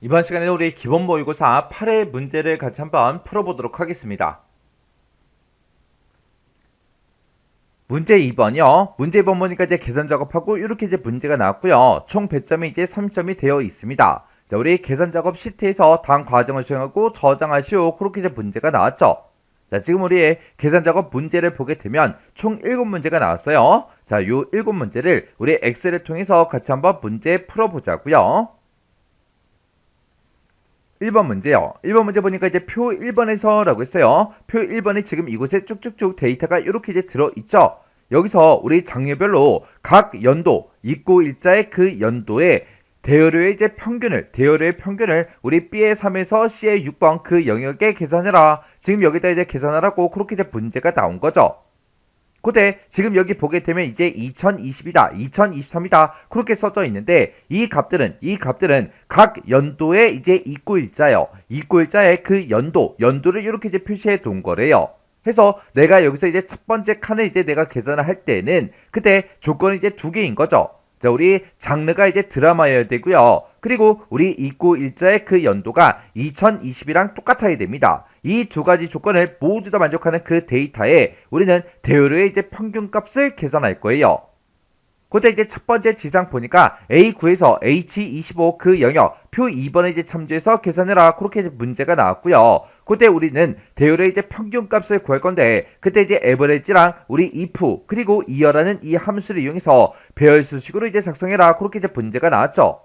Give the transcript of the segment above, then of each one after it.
이번 시간에는 우리 기본 모의고사 8회 문제를 같이 한번 풀어보도록 하겠습니다. 문제 2번이요. 문제 2번 보니까 이제 계산 작업하고 이렇게 이제 문제가 나왔고요. 총 배점이 이제 3점이 되어 있습니다. 자, 우리 계산 작업 시트에서 다음 과정을 수행하고 저장하시오. 그렇게 이제 문제가 나왔죠. 자, 지금 우리의 계산 작업 문제를 보게 되면 총 7문제가 나왔어요. 자, 요 7문제를 우리 엑셀을 통해서 같이 한번 문제 풀어보자고요. 1번 문제요. 1번 문제 보니까 이제 표 1번에서 라고 했어요. 표 1번에 지금 이곳에 쭉쭉쭉 데이터가 이렇게 이제 들어있죠. 여기서 우리 장르별로 각 연도, 입고 일자의 그 연도에 대여료의 대여료의 평균을 우리 B의 3에서 C의 6번 그 영역에 계산해라. 지금 여기다 이제 계산하라고 그렇게 이제 문제가 나온 거죠. 그때 지금 여기 보게 되면 이제 2020이다, 2023이다 그렇게 써져 있는데 이 값들은 각 연도의 이제 입고일자요. 입고일자의 그 연도를 이렇게 이제 표시해 둔 거래요. 해서 내가 여기서 이제 첫 번째 칸을 이제 내가 계산을 할 때는 그때 조건이 이제 두 개인 거죠. 자, 우리 장르가 이제 드라마여야 되고요. 그리고 우리 입고 일자의 그 연도가 2020이랑 똑같아야 됩니다. 이 두 가지 조건을 모두 다 만족하는 그 데이터에 우리는 대여료의 이제 평균값을 계산할 거예요. 그때 이제 첫 번째 지상 보니까 A9에서 H25 그 영역 표 2번에 이제 참조해서 계산해라 그렇게 이제 문제가 나왔고요. 그때 우리는 대여료의 이제 평균값을 구할 건데 그때 이제 에버리지랑 우리 if 그리고 이어라는 이 함수를 이용해서 배열수식으로 이제 작성해라 그렇게 이제 문제가 나왔죠.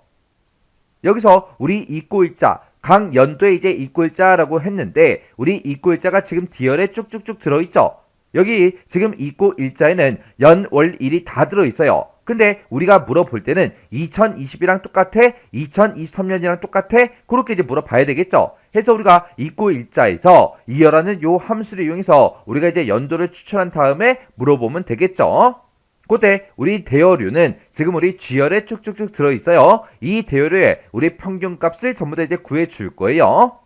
여기서 우리 입고일자 각 연도에 이제 입고일자라고 했는데 우리 입고일자가 지금 디열에 쭉쭉쭉 들어있죠. 여기 지금 입고일자에는 연, 월, 일이 다 들어있어요. 근데 우리가 물어볼 때는 2020이랑 똑같아? 2023년이랑 똑같아? 그렇게 이제 물어봐야 되겠죠. 해서 우리가 입고일자에서 이어라는 요 함수를 이용해서 우리가 이제 연도를 추출한 다음에 물어보면 되겠죠. 그때 우리 대여료는 지금 우리 G열에 쭉쭉쭉 들어있어요. 이 대여료에 우리 평균값을 전부 다 이제 구해줄 거예요.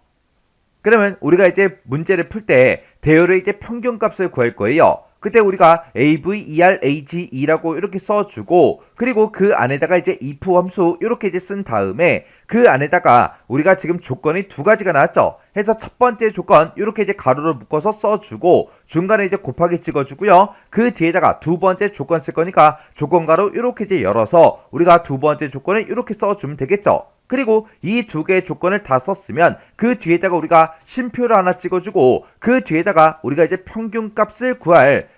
그러면 우리가 이제 문제를 풀 때 대여료의 이제 평균값을 구할 거예요. 그때 우리가 AVERAGE라고 이렇게 써주고 그리고 그 안에다가 이제 if 함수 이렇게 이제 쓴 다음에 그 안에다가 우리가 지금 조건이 두 가지가 나왔죠. 해서 첫 번째 조건 이렇게 이제 가로로 묶어서 써주고 중간에 이제 곱하기 찍어주고요. 그 뒤에다가 두 번째 조건 쓸 거니까 조건 가로 이렇게 이제 열어서 우리가 두 번째 조건을 이렇게 써주면 되겠죠. 그리고 이 두 개의 조건을 다 썼으면 그 뒤에다가 우리가 쉼표를 하나 찍어주고 그 뒤에다가 우리가 이제 평균값을 구할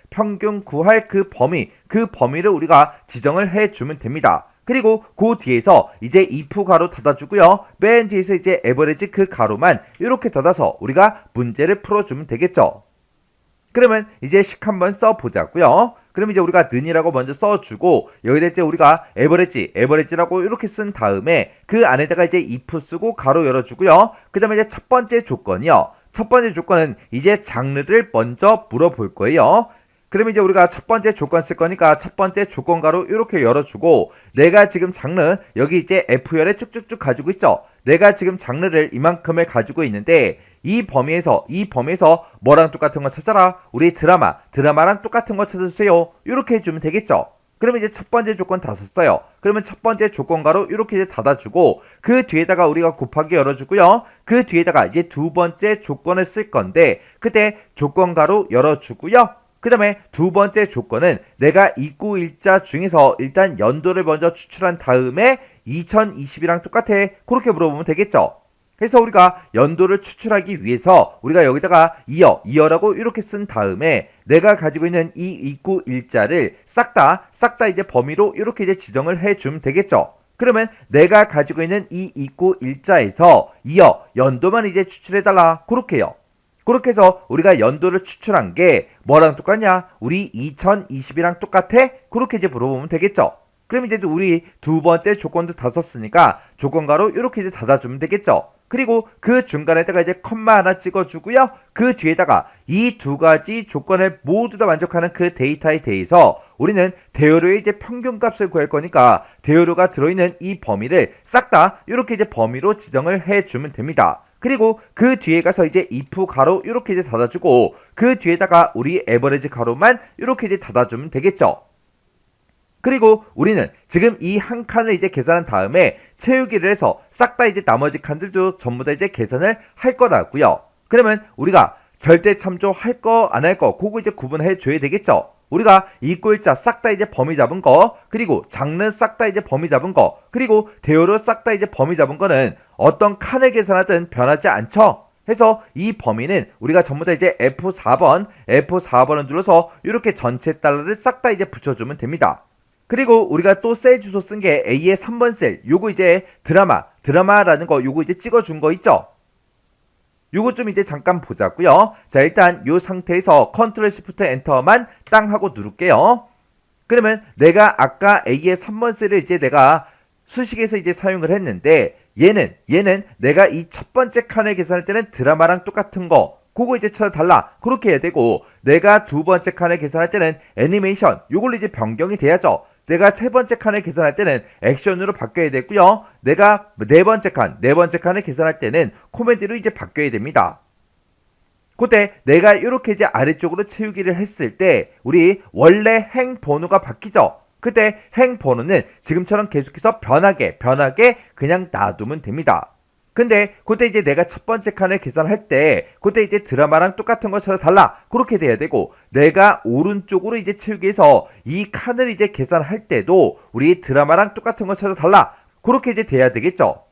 그 범위를 우리가 지정을 해주면 됩니다. 그리고 그 뒤에서 이제 if 가로 닫아주고요. 맨 뒤에서 이제 에버리지 그 가로만 이렇게 닫아서 우리가 문제를 풀어주면 되겠죠. 그러면 이제 식 한번 써보자고요. 그럼 이제 우리가 는이라고 먼저 써주고 여기다 이제 우리가 에버리지라고 이렇게 쓴 다음에 그 안에다가 이제 if 쓰고 가로 열어주고요. 그 다음에 이제 첫 번째 조건이요. 첫 번째 조건은 이제 장르를 먼저 물어볼 거예요. 그럼 이제 우리가 첫 번째 조건 쓸 거니까 첫 번째 조건 가로 이렇게 열어주고 내가 지금 장르 여기 이제 F열에 쭉쭉쭉 가지고 있죠. 내가 지금 장르를 이만큼을 가지고 있는데 이 범위에서 뭐랑 똑같은 거 찾아라. 우리 드라마랑 똑같은 거 찾아주세요. 이렇게 해주면 되겠죠. 그러면 이제 첫 번째 조건 다 썼어요. 그러면 첫 번째 조건 가로 이렇게 이제 닫아주고 그 뒤에다가 우리가 곱하기 열어주고요. 그 뒤에다가 이제 두 번째 조건을 쓸 건데 그때 조건 가로 열어주고요. 그 다음에 두 번째 조건은 내가 입고일자 중에서 일단 연도를 먼저 추출한 다음에 2020이랑 똑같아 그렇게 물어보면 되겠죠. 그래서 우리가 연도를 추출하기 위해서 우리가 여기다가 이어라고 이렇게 쓴 다음에 내가 가지고 있는 이 입고일자를 싹 다 이제 범위로 이렇게 이제 지정을 해주면 되겠죠. 그러면 내가 가지고 있는 이 입고일자에서 연도만 이제 추출해달라 그렇게요. 그렇게 해서 우리가 연도를 추출한 게 뭐랑 똑같냐? 우리 2020이랑 똑같아? 그렇게 이제 물어보면 되겠죠. 그럼 이제 우리 두 번째 조건도 다 썼으니까 조건가로 이렇게 이제 닫아주면 되겠죠. 그리고 그 중간에다가 이제 컴마 하나 찍어주고요. 그 뒤에다가 이 두 가지 조건을 모두 다 만족하는 그 데이터에 대해서 우리는 대여료의 이제 평균값을 구할 거니까 대여료가 들어있는 이 범위를 싹 다 이렇게 이제 범위로 지정을 해주면 됩니다. 그리고 그 뒤에 가서 이제 if 가로 이렇게 이제 닫아주고 그 뒤에다가 우리 에버리지 가로만 이렇게 이제 닫아주면 되겠죠. 그리고 우리는 지금 이 한 칸을 이제 계산한 다음에 채우기를 해서 싹 다 이제 나머지 칸들도 전부 다 이제 계산을 할 거라고요. 그러면 우리가 절대 참조할 거 안 할 거 그거 이제 구분해 줘야 되겠죠. 우리가 이 꼴자 싹 다 이제 범위 잡은 거, 그리고 장르 싹 다 이제 범위 잡은 거, 그리고 대요로 싹 다 이제 범위 잡은 거는 어떤 칸을 계산하든 변하지 않죠. 해서 이 범위는 우리가 전부 다 이제 F4번을 눌러서 이렇게 전체 달러를 싹 다 이제 붙여주면 됩니다. 그리고 우리가 또 셀 주소 쓴 게 A의 3번 셀, 요거 이제 드라마라는 거 요거 이제 찍어준 거 있죠. 요거 좀 이제 잠깐 보자고요. 자, 일단 요 상태에서 컨트롤 시프트 엔터만 땅 하고 누를게요. 그러면 내가 아까 A의 3번 셀을 이제 내가 수식에서 이제 사용을 했는데 얘는 내가 이 첫 번째 칸을 계산할 때는 드라마랑 똑같은 거 그거 이제 찾아달라 그렇게 해야 되고, 내가 두 번째 칸을 계산할 때는 애니메이션 요걸로 이제 변경이 돼야죠. 내가 세 번째 칸을 계산할 때는 액션으로 바뀌어야 되고요. 내가 네 번째 칸을 계산할 때는 코미디로 이제 바뀌어야 됩니다. 그때 내가 이렇게 이제 아래쪽으로 채우기를 했을 때 우리 원래 행 번호가 바뀌죠. 그때 행 번호는 지금처럼 계속해서 변하게 그냥 놔두면 됩니다. 근데 그때 이제 내가 첫 번째 칸을 계산할 때 그때 이제 드라마랑 똑같은 거 찾아달라 그렇게 돼야 되고, 내가 오른쪽으로 이제 채우기해서 이 칸을 이제 계산할 때도 우리 드라마랑 똑같은 거 찾아달라 그렇게 이제 돼야 되겠죠.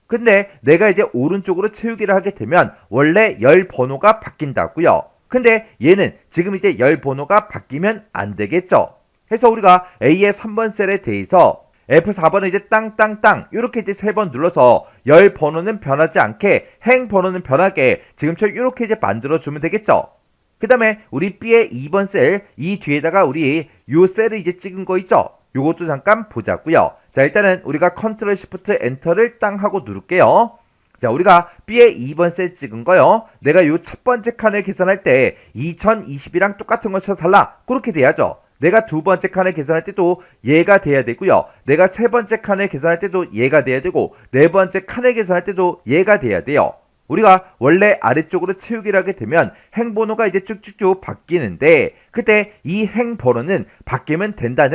근데 내가 이제 오른쪽으로 채우기를 하게 되면 원래 열 번호가 바뀐다고요. 근데 얘는 지금 이제 열 번호가 바뀌면 안 되겠죠. 해서 우리가 A의 3번 셀에 대해서 F4번을 이제 땅땅땅 이렇게 이제 3번 눌러서 열 번호는 변하지 않게 행 번호는 변하게 지금처럼 이렇게 이제 만들어주면 되겠죠. 그 다음에 우리 B의 2번 셀 이 뒤에다가 우리 요 셀을 이제 찍은 거 있죠. 요것도 잠깐 보자고요. 자, 일단은 우리가 컨트롤 시프트 엔터를 땅 하고 누를게요. 자, 우리가 B의 2번 셀 찍은 거요. 내가 요 첫 번째 칸을 계산할 때 2020이랑 똑같은 거 찾아달라 그렇게 돼야죠. 내가 두 번째 칸을 계산할 때도 얘가 돼야 되고요. 내가 세 번째 칸을 계산할 때도 얘가 돼야 되고, 네 번째 칸을 계산할 때도 얘가 돼야 돼요. 우리가 원래 아래쪽으로 채우기를 하게 되면 행번호가 이제 쭉쭉쭉 바뀌는데, 그때 이 행번호는 바뀌면 된다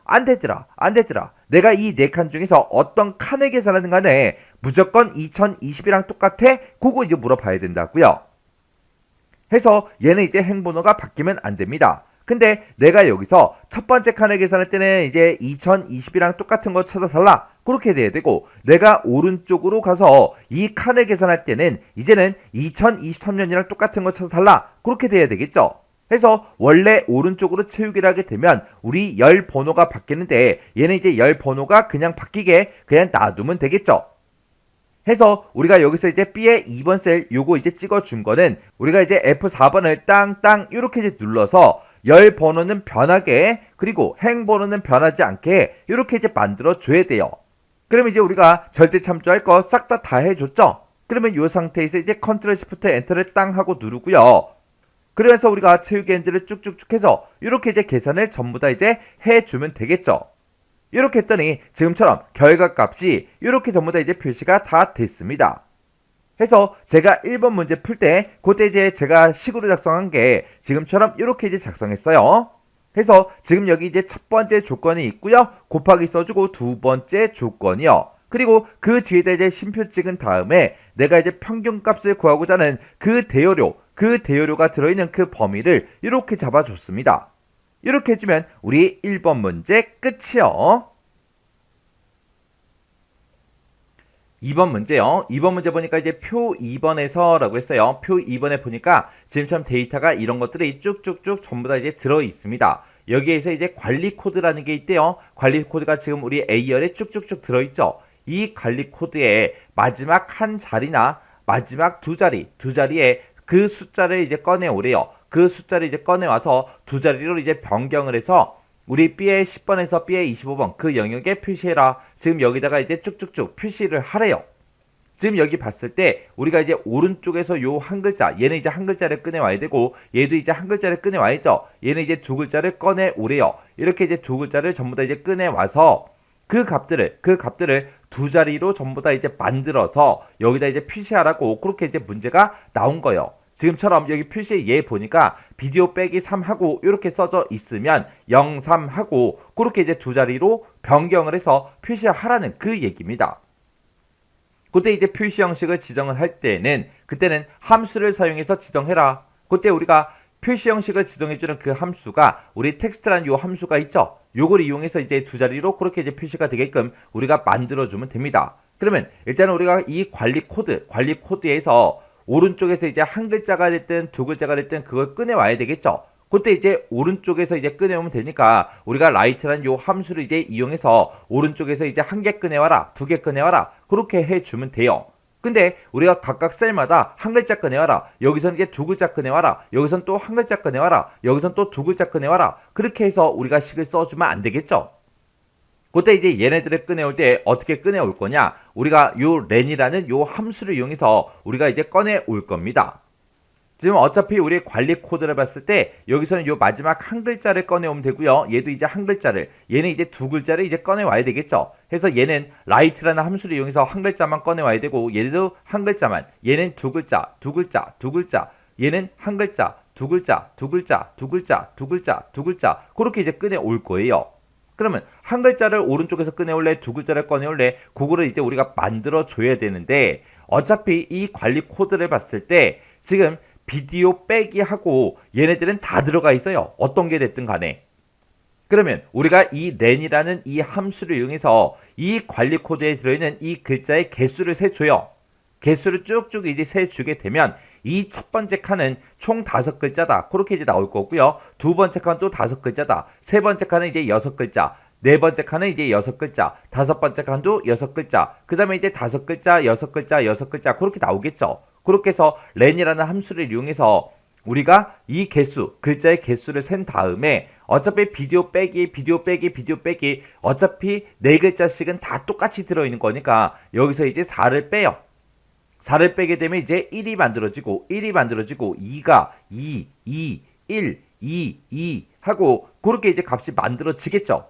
안 되더라. 내가 이 네 칸 중에서 어떤 칸을 계산하든 간에 무조건 2020이랑 똑같아? 그거 이제 물어봐야 된다고요. 해서 얘는 이제 행번호가 바뀌면 안 됩니다. 근데 내가 여기서 첫 번째 칸을 계산할 때는 이제 2020이랑 똑같은 거 찾아달라 그렇게 돼야 되고, 내가 오른쪽으로 가서 이 칸을 계산할 때는 이제는 2023년이랑 똑같은 거 찾아달라 그렇게 돼야 되겠죠. 해서 원래 오른쪽으로 채우기를 하게 되면 우리 열 번호가 바뀌는데 얘는 이제 열 번호가 그냥 바뀌게 그냥 놔두면 되겠죠. 해서 우리가 여기서 이제 B의 2번 셀 요거 이제 찍어준 거는 우리가 이제 F4번을 땅땅 이렇게 이제 눌러서 열 번호는 변하게 그리고 행 번호는 변하지 않게 이렇게 이제 만들어 줘야 돼요. 그러면 이제 우리가 절대 참조할 거 싹 다 해줬죠. 그러면 이 상태에서 이제 컨트롤 시프트 엔터를 땅 하고 누르고요. 그래서 우리가 채우기 핸들을 쭉쭉쭉 해서 이렇게 이제 계산을 전부 다 이제 해주면 되겠죠. 이렇게 했더니 지금처럼 결과값이 이렇게 전부 다 이제 표시가 다 됐습니다. 해서 제가 1번 문제 풀 때 그때 이제 제가 식으로 작성한 게 지금처럼 이렇게 이제 작성했어요. 해서 지금 여기 이제 첫 번째 조건이 있고요. 곱하기 써주고 두 번째 조건이요. 그리고 그 뒤에다 이제 쉼표 찍은 다음에 내가 이제 평균값을 구하고자 하는 그 대요료가 들어있는 그 범위를 이렇게 잡아줬습니다. 이렇게 해주면 우리 1번 문제 끝이요. 2번 문제요. 2번 문제 보니까 이제 표 2번에서 라고 했어요. 표 2번에 보니까 지금처럼 데이터가 이런 것들이 쭉쭉쭉 전부 다 이제 들어 있습니다. 여기에서 이제 관리 코드라는 게 있대요. 관리 코드가 지금 우리 A열에 쭉쭉쭉 들어 있죠. 이 관리 코드의 마지막 한 자리나 마지막 두 자리에 그 숫자를 이제 꺼내 오래요. 그 숫자를 이제 꺼내 와서 두 자리로 이제 변경을 해서 우리 B의 10번에서 B의 25번 그 영역에 표시해라. 지금 여기다가 이제 쭉쭉쭉 표시를 하래요. 지금 여기 봤을 때 우리가 이제 오른쪽에서 요 한 글자, 얘는 이제 한 글자를 꺼내 와야 되고 얘도 이제 한 글자를 꺼내 와야죠. 얘는 이제 두 글자를 꺼내 오래요. 이렇게 이제 두 글자를 전부 다 이제 꺼내 와서 그 값들을 두 자리로 전부 다 이제 만들어서 여기다 이제 표시하라고 그렇게 이제 문제가 나온 거예요. 지금처럼 여기 표시에 얘 보니까 비디오 빼기 3하고 이렇게 써져 있으면 0, 3하고 그렇게 이제 두 자리로 변경을 해서 표시하라는 그 얘기입니다. 그때 이제 표시 형식을 지정을 할 때는 그때는 함수를 사용해서 지정해라. 그때 우리가 표시 형식을 지정해주는 그 함수가 우리 텍스트라는 요 함수가 있죠. 요걸 이용해서 이제 두 자리로 그렇게 이제 표시가 되게끔 우리가 만들어주면 됩니다. 그러면 일단은 우리가 이 관리 코드에서 오른쪽에서 이제 한 글자가 됐든 두 글자가 됐든 그걸 꺼내와야 되겠죠. 그때 이제 오른쪽에서 이제 꺼내오면 되니까 우리가 라이트라는 요 함수를 이제 이용해서 오른쪽에서 이제 한 개 꺼내와라, 두 개 꺼내와라 그렇게 해주면 돼요. 근데 우리가 각각 셀마다 한 글자 꺼내와라, 여기서는 이제 두 글자 꺼내와라, 여기선 또 한 글자 꺼내와라, 여기선 또 두 글자 꺼내와라 그렇게 해서 우리가 식을 써주면 안 되겠죠. 그때 이제 얘네들을 꺼내올 때 어떻게 꺼내올 거냐, 우리가 요 렌이라는 요 함수를 이용해서 우리가 이제 꺼내올 겁니다. 지금 어차피 우리 관리 코드를 봤을 때 여기서는 요 마지막 한 글자를 꺼내오면 되고요. 얘도 이제 한 글자를, 얘는 이제 두 글자를 이제 꺼내와야 되겠죠. 그래서 얘는 라이트라는 함수를 이용해서 한 글자만 꺼내와야 되고 얘도 한 글자만, 얘는 두 글자, 두 글자, 두 글자, 얘는 한 글자, 두 글자, 두 글자, 두 글자, 두 글자, 두 글자 그렇게 이제 꺼내올 거예요. 그러면 한 글자를 오른쪽에서 꺼내올래, 두 글자를 꺼내올래, 그거를 이제 우리가 만들어 줘야 되는데 어차피 이 관리 코드를 봤을 때 지금 비디오 빼기 하고 얘네들은 다 들어가 있어요. 어떤 게 됐든 간에. 그러면 우리가 이 렌이라는 이 함수를 이용해서 이 관리 코드에 들어있는 이 글자의 개수를 세줘요. 개수를 쭉쭉 이제 세주게 되면 이 첫 번째 칸은 총 5글자다. 그렇게 이제 나올 거고요. 두 번째 칸은 또 5글자다. 세 번째 칸은 이제 6글자. 네 번째 칸은 이제 6글자. 다섯 번째 칸도 6글자. 그 다음에 이제 5글자, 6글자, 6글자. 그렇게 나오겠죠. 그렇게 해서 렌이라는 함수를 이용해서 우리가 이 개수, 글자의 개수를 센 다음에 어차피 비디오 빼기 어차피 네 글자씩은 다 똑같이 들어있는 거니까 여기서 이제 4를 빼요. 4를 빼게 되면 이제 1이 만들어지고 2가 2, 1, 2 하고 그렇게 이제 값이 만들어지겠죠.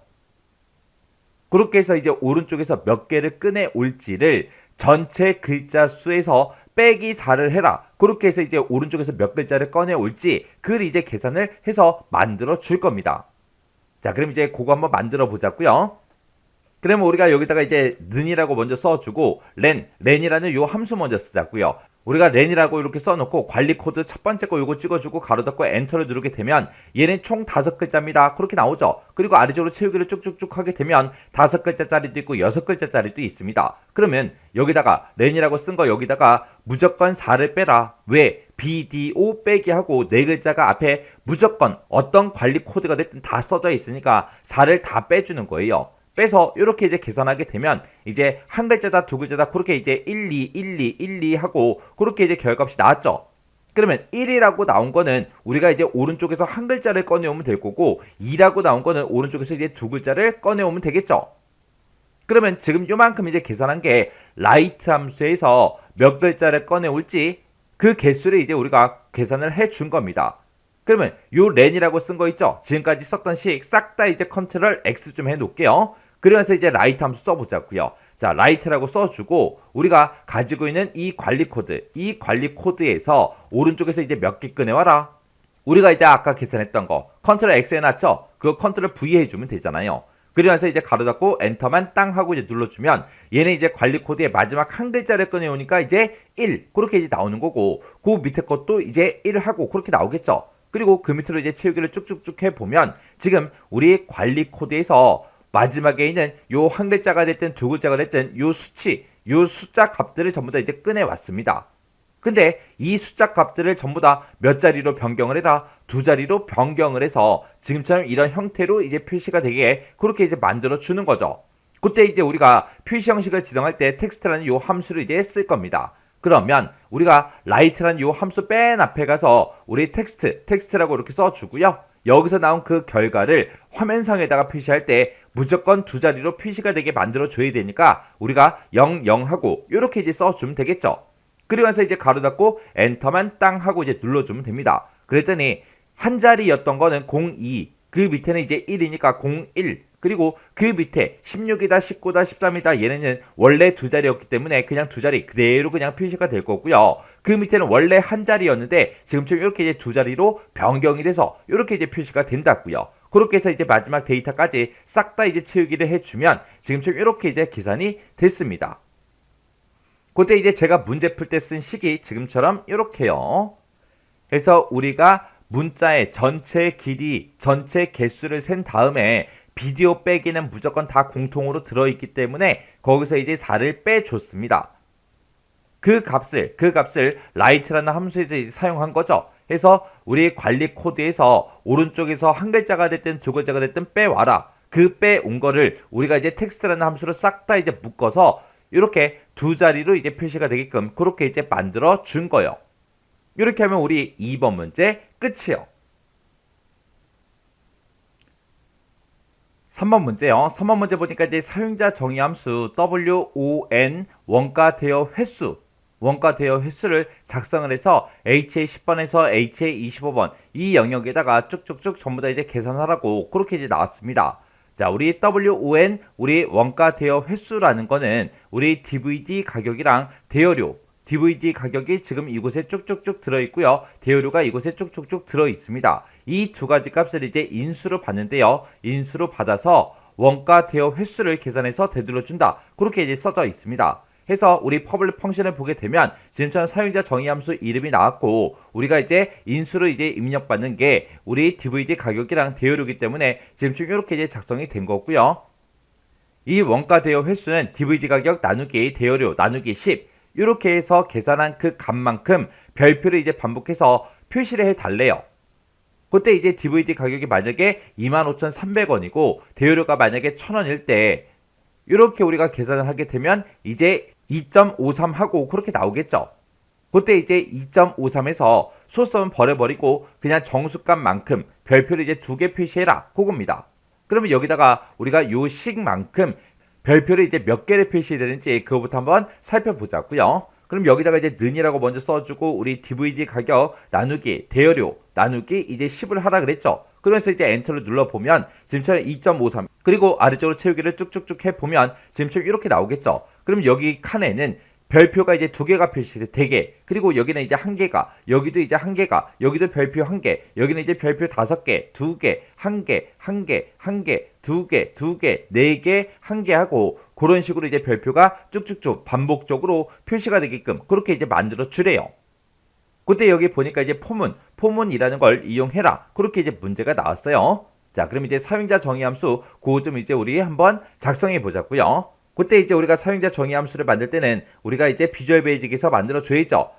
그렇게 해서 이제 오른쪽에서 몇 개를 꺼내올지를 전체 글자 수에서 빼기 4를 해라. 그렇게 해서 이제 오른쪽에서 몇 글자를 꺼내올지 그걸 이제 계산을 해서 만들어 줄 겁니다. 자, 그럼 이제 그거 한번 만들어 보자고요. 그러면 우리가 여기다가 이제 는이라고 먼저 써주고 렌이라는 요 함수 먼저 쓰자고요. 우리가 렌이라고 이렇게 써놓고 관리 코드 첫 번째 거 요거 찍어주고 가로 닫고 엔터를 누르게 되면 얘는 총 5글자입니다. 그렇게 나오죠. 그리고 아래쪽으로 채우기를 쭉쭉쭉 하게 되면 5글자짜리도 있고 6글자짜리도 있습니다. 그러면 여기다가 렌이라고 쓴 거 여기다가 무조건 4를 빼라. 왜? BDO 빼기 하고 4글자가 앞에 무조건 어떤 관리 코드가 됐든 다 써져 있으니까 4를 다 빼주는 거예요. 빼서 이렇게 이제 계산하게 되면 이제 한 글자다 두 글자다 그렇게 이제 1, 2 하고 그렇게 이제 결과값이 나왔죠. 그러면 1이라고 나온 거는 우리가 이제 오른쪽에서 한 글자를 꺼내오면 될 거고 2라고 나온 거는 오른쪽에서 이제 두 글자를 꺼내오면 되겠죠. 그러면 지금 요만큼 이제 계산한 게 라이트 함수에서 몇 글자를 꺼내올지 그 개수를 이제 우리가 계산을 해 준 겁니다. 그러면 요 렌이라고 쓴 거 있죠? 지금까지 썼던 식 싹 다 이제 컨트롤 X 좀 해놓을게요. 그러면서 이제 라이트 함수 써보자고요. 자, 라이트라고 써주고 우리가 가지고 있는 이 관리 코드에서 오른쪽에서 이제 몇 개 꺼내와라. 우리가 이제 아까 계산했던 거 컨트롤 X 해놨죠? 그거 컨트롤 V 해주면 되잖아요. 그러면서 이제 가로 닫고 엔터만 땅 하고 이제 눌러주면 얘는 이제 관리 코드의 마지막 한 글자를 꺼내오니까 이제 1 그렇게 이제 나오는 거고 그 밑에 것도 이제 1 하고 그렇게 나오겠죠. 그리고 그 밑으로 이제 채우기를 쭉쭉쭉 해보면 지금 우리 관리 코드에서 마지막에 있는 요 한 글자가 됐든 두 글자가 됐든 요 수치, 요 숫자 값들을 전부 다 이제 꺼내왔습니다. 근데 이 숫자 값들을 전부 다 몇 자리로 변경을 해라? 두 자리로 변경을 해서 지금처럼 이런 형태로 이제 표시가 되게 그렇게 이제 만들어 주는 거죠. 그때 이제 우리가 표시 형식을 지정할 때 텍스트라는 요 함수를 이제 쓸 겁니다. 그러면 우리가 라이트라는 요 함수 맨 앞에 가서 우리 텍스트라고 이렇게 써주고요. 여기서 나온 그 결과를 화면상에다가 표시할 때 무조건 두 자리로 표시가 되게 만들어 줘야 되니까 우리가 0, 0하고 이렇게 이제 써주면 되겠죠. 그리고 나서 이제 가로 닫고 엔터만 땅 하고 이제 눌러주면 됩니다. 그랬더니 한 자리였던 거는 02, 그 밑에는 이제 1이니까 01, 그리고 그 밑에 16이다, 19다, 13이다 얘네는 원래 두 자리였기 때문에 그냥 두 자리 그대로 그냥 표시가 될 거고요. 그 밑에는 원래 한 자리였는데 지금처럼 이렇게 이제 두 자리로 변경이 돼서 이렇게 이제 표시가 된다고요. 그렇게 해서 이제 마지막 데이터까지 싹 다 이제 채우기를 해주면 지금처럼 이렇게 이제 계산이 됐습니다. 그때 이제 제가 문제 풀 때 쓴 식이 지금처럼 이렇게요. 그래서 우리가 문자의 전체 길이, 전체 개수를 센 다음에 비디오 빼기는 무조건 다 공통으로 들어있기 때문에 거기서 이제 4를 빼줬습니다. 그 값을 write라는 함수에 사용한 거죠. 해서 우리 관리 코드에서 오른쪽에서 한 글자가 됐든 두 글자가 됐든 빼와라. 그 빼온 거를 우리가 이제 텍스트라는 함수로 싹 다 이제 묶어서 이렇게 두 자리로 이제 표시가 되게끔 그렇게 이제 만들어 준 거예요. 이렇게 하면 우리 2번 문제 끝이에요. 3번 문제요. 3번 문제 보니까 이제 사용자 정의 함수 WON 원가 대여 횟수를 작성을 해서 HA 10번에서 HA 25번 이 영역에다가 쭉쭉쭉 전부 다 이제 계산하라고 그렇게 이제 나왔습니다. 자, 우리 WON 우리 원가 대여 횟수라는 거는 우리 DVD 가격이랑 대여료 DVD 가격이 지금 이곳에 쭉쭉쭉 들어있고요. 대여료가 이곳에 쭉쭉쭉 들어있습니다. 이 두 가지 값을 이제 인수로 받는데요. 인수로 받아서 원가 대여 횟수를 계산해서 되돌려준다. 그렇게 이제 써져 있습니다. 해서 우리 퍼블릭 펑션을 보게 되면 지금처럼 사용자 정의 함수 이름이 나왔고 우리가 이제 인수로 이제 입력받는 게 우리 DVD 가격이랑 대여료이기 때문에 지금처럼 이렇게 이제 작성이 된 거고요. 이 원가 대여 횟수는 DVD 가격 나누기 대여료 나누기 10 이렇게 해서 계산한 그 값만큼 별표를 이제 반복해서 표시를 해달래요. 그때 이제 DVD 가격이 만약에 25,300원이고 대여료가 만약에 1,000원일 때 이렇게 우리가 계산을 하게 되면 이제 2.53 하고 그렇게 나오겠죠. 그때 이제 2.53에서 소수는 버려버리고 그냥 정수값만큼 별표를 이제 2개 표시해라 그겁니다. 그러면 여기다가 우리가 요 식만큼 별표를 이제 몇 개를 표시해야 되는지 그거부터 한번 살펴보자고요. 그럼 여기다가 이제 는이라고 먼저 써주고 우리 DVD 가격 나누기 대여료 나누기 이제 10을 하라 그랬죠. 그러면서 이제 엔터를 눌러보면 지금처럼 2.53 그리고 아래쪽으로 채우기를 쭉쭉쭉 해보면 지금처럼 이렇게 나오겠죠. 그럼 여기 칸에는 별표가 이제 2개가 표시돼 4개 그리고 여기는 이제 1개가 여기도 이제 1개가 여기도 별표 1개 여기는 이제 별표 5개 2개 1개 1개 1개 2개 2개 4개 1개 하고 그런 식으로 이제 별표가 쭉쭉쭉 반복적으로 표시가 되게끔 그렇게 이제 만들어 주래요. 그때 여기 보니까 이제 포문이라는 걸 이용해라 그렇게 이제 문제가 나왔어요. 자, 그럼 이제 사용자 정의 함수 그거 좀 이제 우리 한번 작성해 보자고요. 그때 이제 우리가 사용자 정의 함수를 만들 때는 우리가 이제 비주얼 베이직에서 만들어 줘야죠.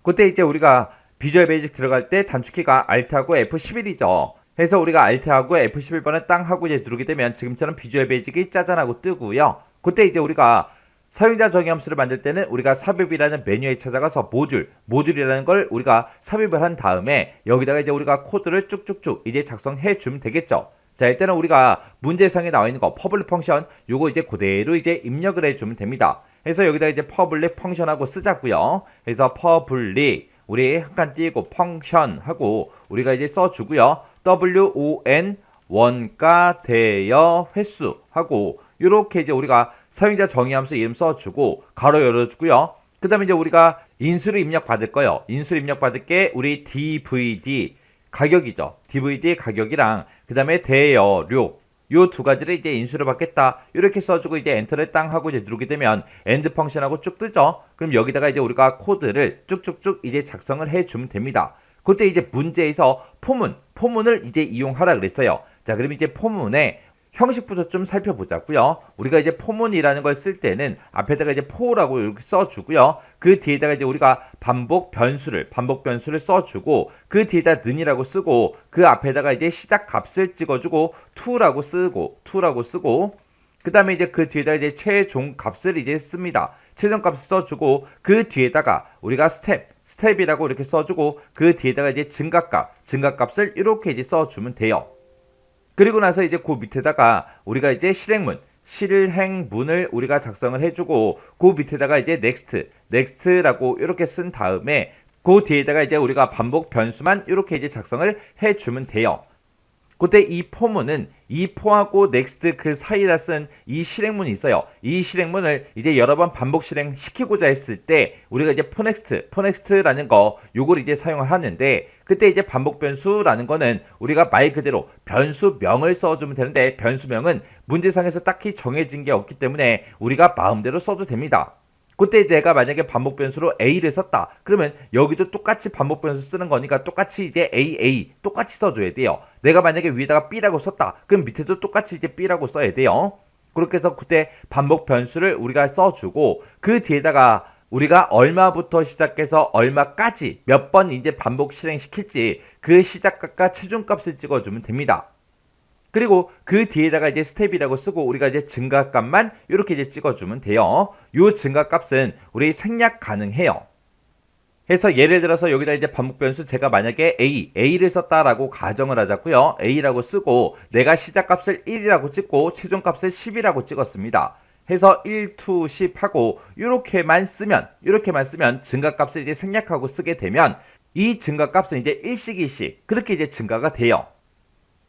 그때 이제 우리가 비주얼 베이직 들어갈 때 단축키가 Alt하고 F11이죠. 해서 우리가 Alt하고 F11번을 땅 하고 이제 누르게 되면 지금처럼 비주얼 베이직이 짜잔하고 뜨고요. 그때 이제 우리가 사용자 정의 함수를 만들 때는 우리가 삽입이라는 메뉴에 찾아가서 모듈이라는 걸 우리가 삽입을 한 다음에 여기다가 이제 우리가 코드를 쭉쭉쭉 이제 작성해 주면 되겠죠. 자, 일단은 우리가 문제상에 나와 있는 거 퍼블릭 펑션 요거 이제 그대로 이제 입력을 해주면 됩니다. 그래서 여기다 이제 퍼블릭 펑션하고 쓰자고요. 그래서 퍼블릭 우리 한 칸 띄고 펑션 하고 우리가 이제 써주고요. WON 원가 대여 횟수 하고 요렇게 이제 우리가 사용자 정의 함수 이름 써주고 가로 열어주고요. 그 다음에 이제 우리가 인수를 입력 받을 거예요. 인수를 입력 받을 게 우리 DVD 가격이죠. DVD 가격이랑 그 다음에 대여료 요 두 가지를 이제 인수를 받겠다 이렇게 써주고 이제 엔터를 땅 하고 이제 누르게 되면 엔드 펑션하고 쭉 뜨죠. 그럼 여기다가 이제 우리가 코드를 쭉쭉쭉 이제 작성을 해주면 됩니다. 그때 이제 문제에서 포문을 이제 이용하라 그랬어요. 자, 그럼 이제 포문에 형식부터 좀 살펴보자고요. 우리가 이제 포문이라는 걸 쓸 때는 앞에다가 이제 포라고 이렇게 써주고요. 그 뒤에다가 이제 우리가 반복 변수를 써주고 그 뒤에다 는이라고 쓰고 그 앞에다가 이제 시작 값을 찍어주고 to라고 쓰고 그 다음에 이제 그 뒤에다가 이제 최종 값을 이제 씁니다. 최종 값을 써주고 그 뒤에다가 우리가 스텝이라고 이렇게 써주고 그 뒤에다가 이제 증가값을 이렇게 이제 써주면 돼요. 그리고 나서 이제 그 밑에다가 우리가 이제 실행문을 우리가 작성을 해주고 그 밑에다가 이제 next라고 이렇게 쓴 다음에 그 뒤에다가 이제 우리가 반복 변수만 이렇게 이제 작성을 해주면 돼요. 그때 이 포문은 이 포하고 넥스트 그 사이에다 쓴 이 실행문이 있어요. 이 실행문을 이제 여러 번 반복 실행시키고자 했을 때 우리가 이제 포넥스트라는 거 요걸 이제 사용을 하는데 그때 이제 반복 변수라는 거는 우리가 말 그대로 변수명을 써주면 되는데 변수명은 문제상에서 딱히 정해진 게 없기 때문에 우리가 마음대로 써도 됩니다. 그때 내가 만약에 반복 변수로 a를 썼다. 그러면 여기도 똑같이 반복 변수 쓰는 거니까 똑같이 이제 a 똑같이 써줘야 돼요. 내가 만약에 위에다가 b라고 썼다. 그럼 밑에도 똑같이 이제 b라고 써야 돼요. 그렇게 해서 그때 반복 변수를 우리가 써주고 그 뒤에다가 우리가 얼마부터 시작해서 얼마까지 몇 번 이제 반복 실행시킬지 그 시작값과 최종값을 찍어주면 됩니다. 그리고 그 뒤에다가 이제 스텝이라고 쓰고 우리가 이제 증가값만 이렇게 이제 찍어주면 돼요. 요 증가값은 우리 생략 가능해요. 해서 예를 들어서 여기다 이제 반복 변수 제가 만약에 a를 썼다라고 가정을 하자고요. a라고 쓰고 내가 시작값을 1이라고 찍고 최종값을 10이라고 찍었습니다. 해서 1, 2, 10 하고 이렇게만 쓰면 증가값을 이제 생략하고 쓰게 되면 이 증가값은 이제 일씩 그렇게 이제 증가가 돼요.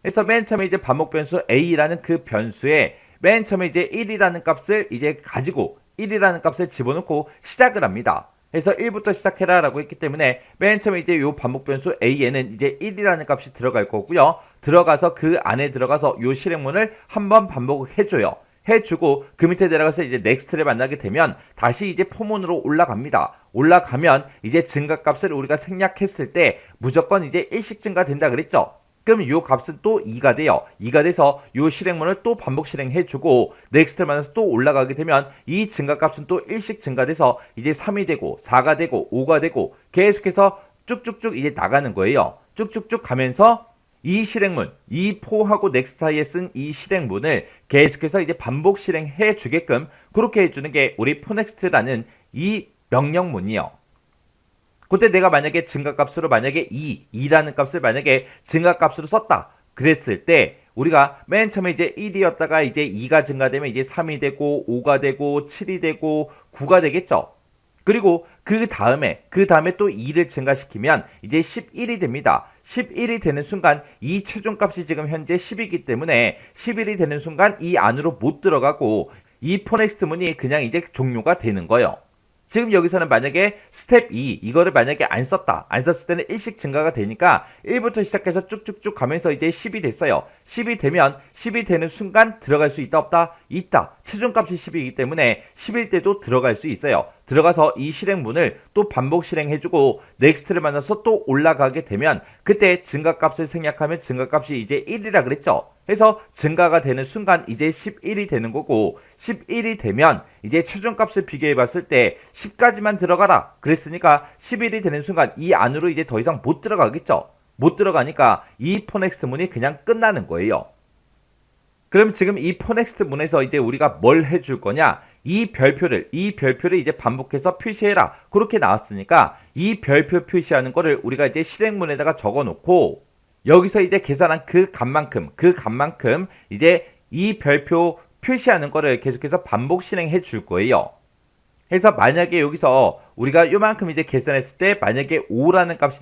그래서 맨 처음에 이제 반복 변수 a라는 그 변수에 맨 처음에 이제 1이라는 값을 이제 가지고 1이라는 값을 집어넣고 시작을 합니다. 그래서 1부터 시작해라 라고 했기 때문에 맨 처음에 이제 요 반복 변수 a에는 이제 1이라는 값이 들어갈 거고요. 들어가서 그 안에 들어가서 요 실행문을 한번 반복해줘요. 해주고 그 밑에 내려가서 이제 넥스트를 만나게 되면 다시 이제 포문으로 올라갑니다. 올라가면 이제 증가값을 우리가 생략했을 때 무조건 이제 일씩 증가된다 그랬죠. 그럼 요 값은 또 2가 돼요. 2가 돼서 요 실행문을 또 반복 실행해주고 넥스트를 만나서 또 올라가게 되면 이 증가값은 또 1씩 증가돼서 이제 3이 되고 4가 되고 5가 되고 계속해서 쭉쭉쭉 이제 나가는 거예요. 쭉쭉쭉 가면서 이 실행문, 이 포하고 넥스트 사이에 쓴 이 실행문을 계속해서 이제 반복 실행해 주게끔 그렇게 해주는 게 우리 포넥스트라는 이 명령문이요. 그때 내가 만약에 증가값으로 만약에 2라는 값을 만약에 증가값으로 썼다. 그랬을 때 우리가 맨 처음에 이제 1이었다가 이제 2가 증가되면 이제 3이 되고 5가 되고 7이 되고 9가 되겠죠. 그리고 그 다음에 또 2를 증가시키면 이제 11이 됩니다. 11이 되는 순간 이 최종값이 지금 현재 10이기 때문에 11이 되는 순간 이 안으로 못 들어가고 이 포넥스트 문이 그냥 이제 종료가 되는 거예요. 지금 여기서는 만약에 스텝 2 이거를 만약에 안 썼을 때는 1씩 증가가 되니까 1부터 시작해서 쭉쭉쭉 가면서 이제 10이 됐어요. 10이 되면 10이 되는 순간 들어갈 수 있다 없다? 있다. 최종값이 10이기 때문에 10일 때도 들어갈 수 있어요. 들어가서 이 실행문을 또 반복 실행해주고 넥스트를 만나서 또 올라가게 되면 그때 증가값을 생략하면 증가값이 이제 1이라 그랬죠. 해서 증가가 되는 순간 이제 11이 되는 거고 11이 되면 이제 최종값을 비교해 봤을 때 10까지만 들어가라 그랬으니까 11이 되는 순간 이 안으로 이제 더 이상 못 들어가겠죠. 못 들어가니까 이 포넥스트 문이 그냥 끝나는 거예요. 그럼 지금 이 포넥스트 문에서 이제 우리가 뭘 해줄 거냐? 이 별표를 이제 반복해서 표시해라. 그렇게 나왔으니까 이 별표 표시하는 거를 우리가 이제 실행문에다가 적어 놓고 여기서 이제 계산한 그 값만큼 이제 이 별표 표시하는 거를 계속해서 반복 실행해 줄 거예요. 해서 만약에 여기서 우리가 요만큼 이제 계산했을 때 만약에 5라는 값이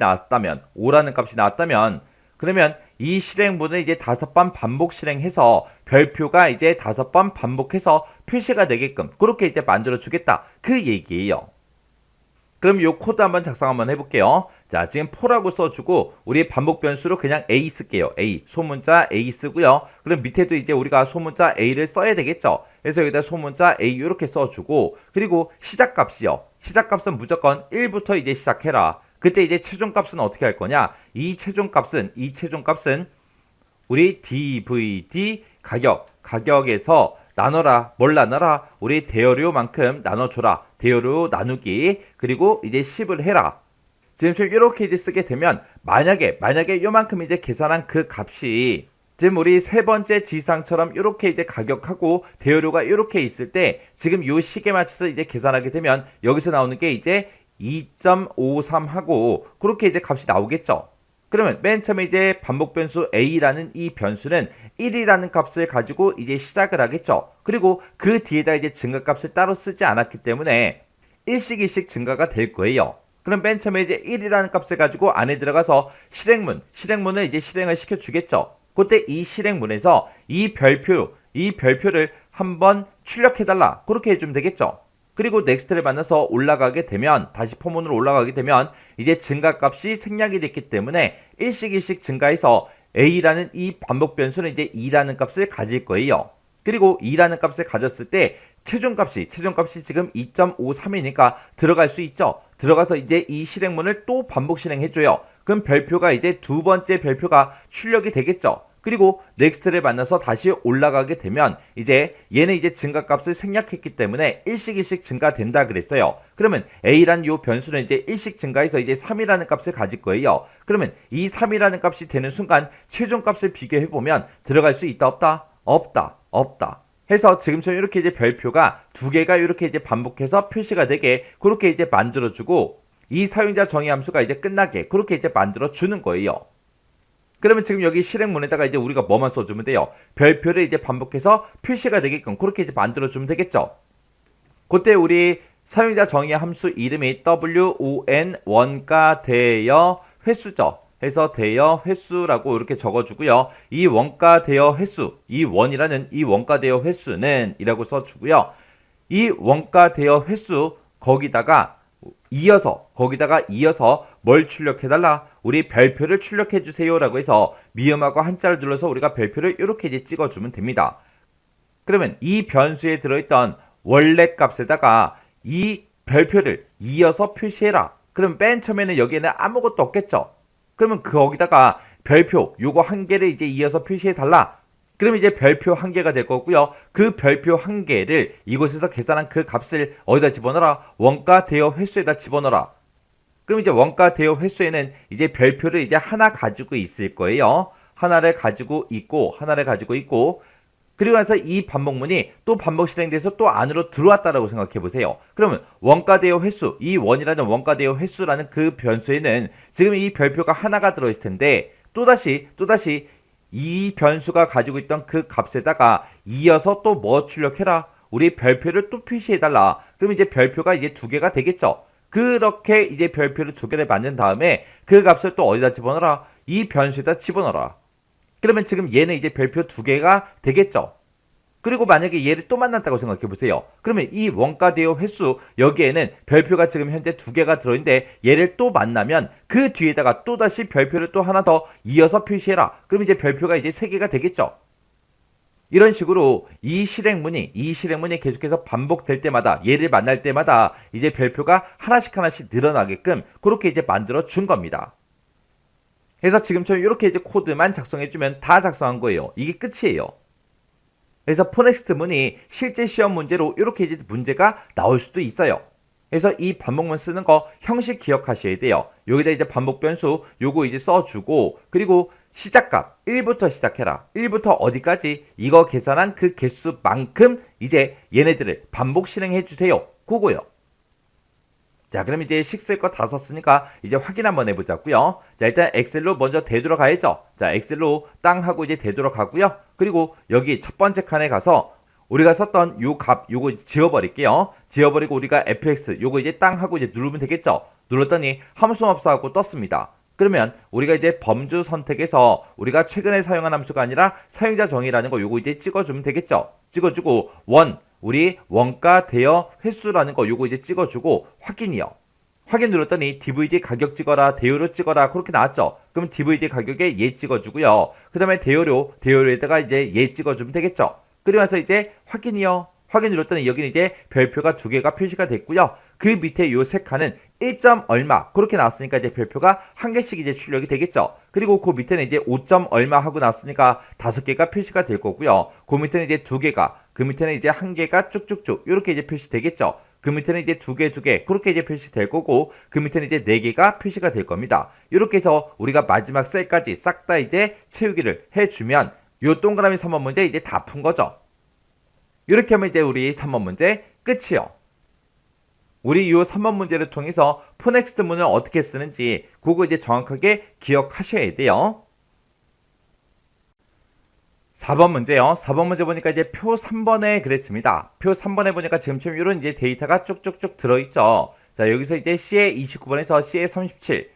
나왔다면 그러면 이 실행문을 이제 5번 반복 실행해서 별표가 이제 5번 반복해서 표시가 되게끔 그렇게 이제 만들어 주겠다. 그 얘기예요. 그럼 이 코드 한번 작성 한번 해볼게요. 자, 지금 포라고 써주고 우리 반복 변수로 그냥 a 쓸게요. a 소문자 a 쓰고요. 그럼 밑에도 이제 우리가 소문자 a를 써야 되겠죠. 그래서 여기다 소문자 a 이렇게 써주고 그리고 시작값이요. 시작값은 무조건 1부터 이제 시작해라. 그때 이제 최종값은 어떻게 할 거냐? 이 최종값은 우리 DVD 가격에서 나눠라. 뭘 나눠라? 우리 대여료만큼 나눠줘라. 대여료 나누기. 그리고 이제 10을 해라. 지금 이렇게 이제 쓰게 되면 만약에 요만큼 이제 계산한 그 값이 지금 우리 세 번째 지상처럼 이렇게 이제 가격하고 대여료가 이렇게 있을 때 지금 요 식에 맞춰서 이제 계산하게 되면 여기서 나오는 게 이제 2.53 하고 그렇게 이제 값이 나오겠죠. 그러면 맨 처음에 이제 반복 변수 a라는 이 변수는 1이라는 값을 가지고 이제 시작을 하겠죠. 그리고 그 뒤에다 이제 증가값을 따로 쓰지 않았기 때문에 1씩 증가가 될 거예요. 그럼 맨 처음에 이제 1이라는 값을 가지고 안에 들어가서 실행문을 이제 실행을 시켜 주겠죠. 그때 이 실행문에서 이 별표를 한번 출력해달라. 그렇게 해주면 되겠죠. 그리고 넥스트를 만나서 올라가게 되면, 다시 포문으로 올라가게 되면 이제 증가값이 생략이 됐기 때문에 일씩 증가해서 a라는 이 반복 변수는 이제 2라는 값을 가질 거예요. 그리고 2라는 값을 가졌을 때 최종값이 지금 2.53이니까 들어갈 수 있죠. 들어가서 이제 이 실행문을 또 반복 실행해줘요. 그럼 별표가 이제 두 번째 별표가 출력이 되겠죠. 그리고 넥스트를 만나서 다시 올라가게 되면 이제 얘는 이제 증가값을 생략했기 때문에 일씩 증가된다 그랬어요. 그러면 a라는 요 변수는 이제 일씩 증가해서 이제 3이라는 값을 가질 거예요. 그러면 이 3이라는 값이 되는 순간 최종값을 비교해 보면 들어갈 수 있다 없다? 없다. 해서 지금처럼 이렇게 이제 별표가 두 개가 이렇게 이제 반복해서 표시가 되게 그렇게 이제 만들어주고 이 사용자 정의 함수가 이제 끝나게 그렇게 이제 만들어주는 거예요. 그러면 지금 여기 실행문에다가 이제 우리가 뭐만 써주면 돼요? 별표를 이제 반복해서 표시가 되게끔 그렇게 이제 만들어주면 되겠죠. 그때 우리 사용자 정의 함수 이름이 WON 원가 대여 횟수죠. 해서 대여 횟수라고 이렇게 적어주고요. 이 원가 대여 횟수, 이 원가 대여 횟수는 이라고 써주고요. 이 원가 대여 횟수 거기다가 이어서 뭘 출력해달라? 우리 별표를 출력해주세요 라고 해서 미음하고 한자를 눌러서 우리가 별표를 이렇게 이제 찍어주면 됩니다. 그러면 이 변수에 들어있던 원래 값에다가 이 별표를 이어서 표시해라. 그럼 맨 처음에는 여기에는 아무것도 없겠죠. 그러면 거기다가 별표 요거 한 개를 이제 이어서 표시해달라. 그럼 이제 별표 한 개가 될 거고요. 그 별표 한 개를 이곳에서 계산한 그 값을 어디다 집어넣어라? 원가 대여 횟수에다 집어넣어라. 그럼 이제 원가 대여 횟수에는 이제 별표를 이제 하나 가지고 있을 거예요. 하나를 가지고 있고 그리고 나서 이 반복문이 또 반복 실행돼서 또 안으로 들어왔다라고 생각해 보세요. 그러면 원가 대여 횟수, 이 원이라는 원가 대여 횟수라는 그 변수에는 지금 이 별표가 하나가 들어있을 텐데 또다시 이 변수가 가지고 있던 그 값에다가 이어서 또 뭐 출력해라? 우리 별표를 또 표시해달라. 그럼 이제 별표가 이제 두 개가 되겠죠. 그렇게 이제 별표를 두 개를 만든 다음에 그 값을 또 어디다 집어넣어라? 이 변수에다 집어넣어라. 그러면 지금 얘는 이제 별표 두 개가 되겠죠. 그리고 만약에 얘를 또 만났다고 생각해 보세요. 그러면 이 원가 대여 횟수 여기에는 별표가 지금 현재 두 개가 들어있는데 얘를 또 만나면 그 뒤에다가 또다시 별표를 또 하나 더 이어서 표시해라. 그럼 이제 별표가 이제 세 개가 되겠죠. 이런 식으로 이 실행문이 계속해서 반복될 때마다 얘를 만날 때마다 이제 별표가 하나씩 늘어나게끔 그렇게 이제 만들어 준 겁니다. 그래서 지금처럼 이렇게 이제 코드만 작성해주면 다 작성한 거예요. 이게 끝이에요. 그래서 포넥스트 문이 실제 시험 문제로 이렇게 이제 문제가 나올 수도 있어요. 그래서 이 반복문 쓰는 거 형식 기억하셔야 돼요. 여기다 이제 반복 변수 요거 이제 써주고 그리고 시작값 1부터 시작해라. 1부터 어디까지 이거 계산한 그 개수만큼 이제 얘네들을 반복 실행해 주세요. 그거요. 자, 그럼 이제 식쓸 거 다 썼으니까 이제 확인 한번 해보자고요. 자, 일단 엑셀로 먼저 되돌아가야죠. 자, 엑셀로 땅 하고 이제 되돌아가고요. 그리고 여기 첫 번째 칸에 가서 우리가 썼던 요 값 요거 지워버릴게요. 지워버리고 우리가 fx 요거 이제 땅 하고 이제 누르면 되겠죠. 눌렀더니 함수마법사 하고 떴습니다. 그러면 우리가 이제 범주 선택에서 우리가 최근에 사용한 함수가 아니라 사용자 정의라는 거 요거 이제 찍어주면 되겠죠. 찍어주고 우리 원가 대여 횟수라는 거 요거 이제 찍어주고 확인이요. 확인 눌렀더니 DVD 가격 찍어라, 대여료 찍어라 그렇게 나왔죠. 그럼 DVD 가격에 얘 찍어주고요. 그 다음에 대여료에다가 이제 얘 찍어주면 되겠죠. 그리고 나서 이제 확인이요. 확인 눌렀더니 여기는 이제 별표가 두 개가 표시가 됐고요. 그 밑에 요 세 칸은 1점 얼마 그렇게 나왔으니까 이제 별표가 한 개씩 이제 출력이 되겠죠. 그리고 그 밑에는 이제 5점 얼마 하고 나왔으니까 5개가 표시가 될 거고요. 그 밑에는 이제 두 개가, 그 밑에는 이제 한 개가 쭉쭉쭉 이렇게 이제 표시되겠죠. 그 밑에는 이제 두 개 그렇게 이제 표시될 거고 그 밑에는 이제 네 개가 표시가 될 겁니다. 이렇게 해서 우리가 마지막 셀까지 싹 다 이제 채우기를 해주면 요 동그라미 3번 문제 이제 다 푼 거죠. 이렇게 하면 이제 우리 3번 문제 끝이요. 우리 이 3번 문제를 통해서 포넥스트 문을 어떻게 쓰는지 그거 이제 정확하게 기억하셔야 돼요. 4번 문제요. 4번 문제 보니까 이제 표 3번에 그랬습니다. 표 3번에 보니까 지금처럼 이런 이제 데이터가 쭉쭉쭉 들어있죠. 자, 여기서 이제 C에 29번에서 C에 37.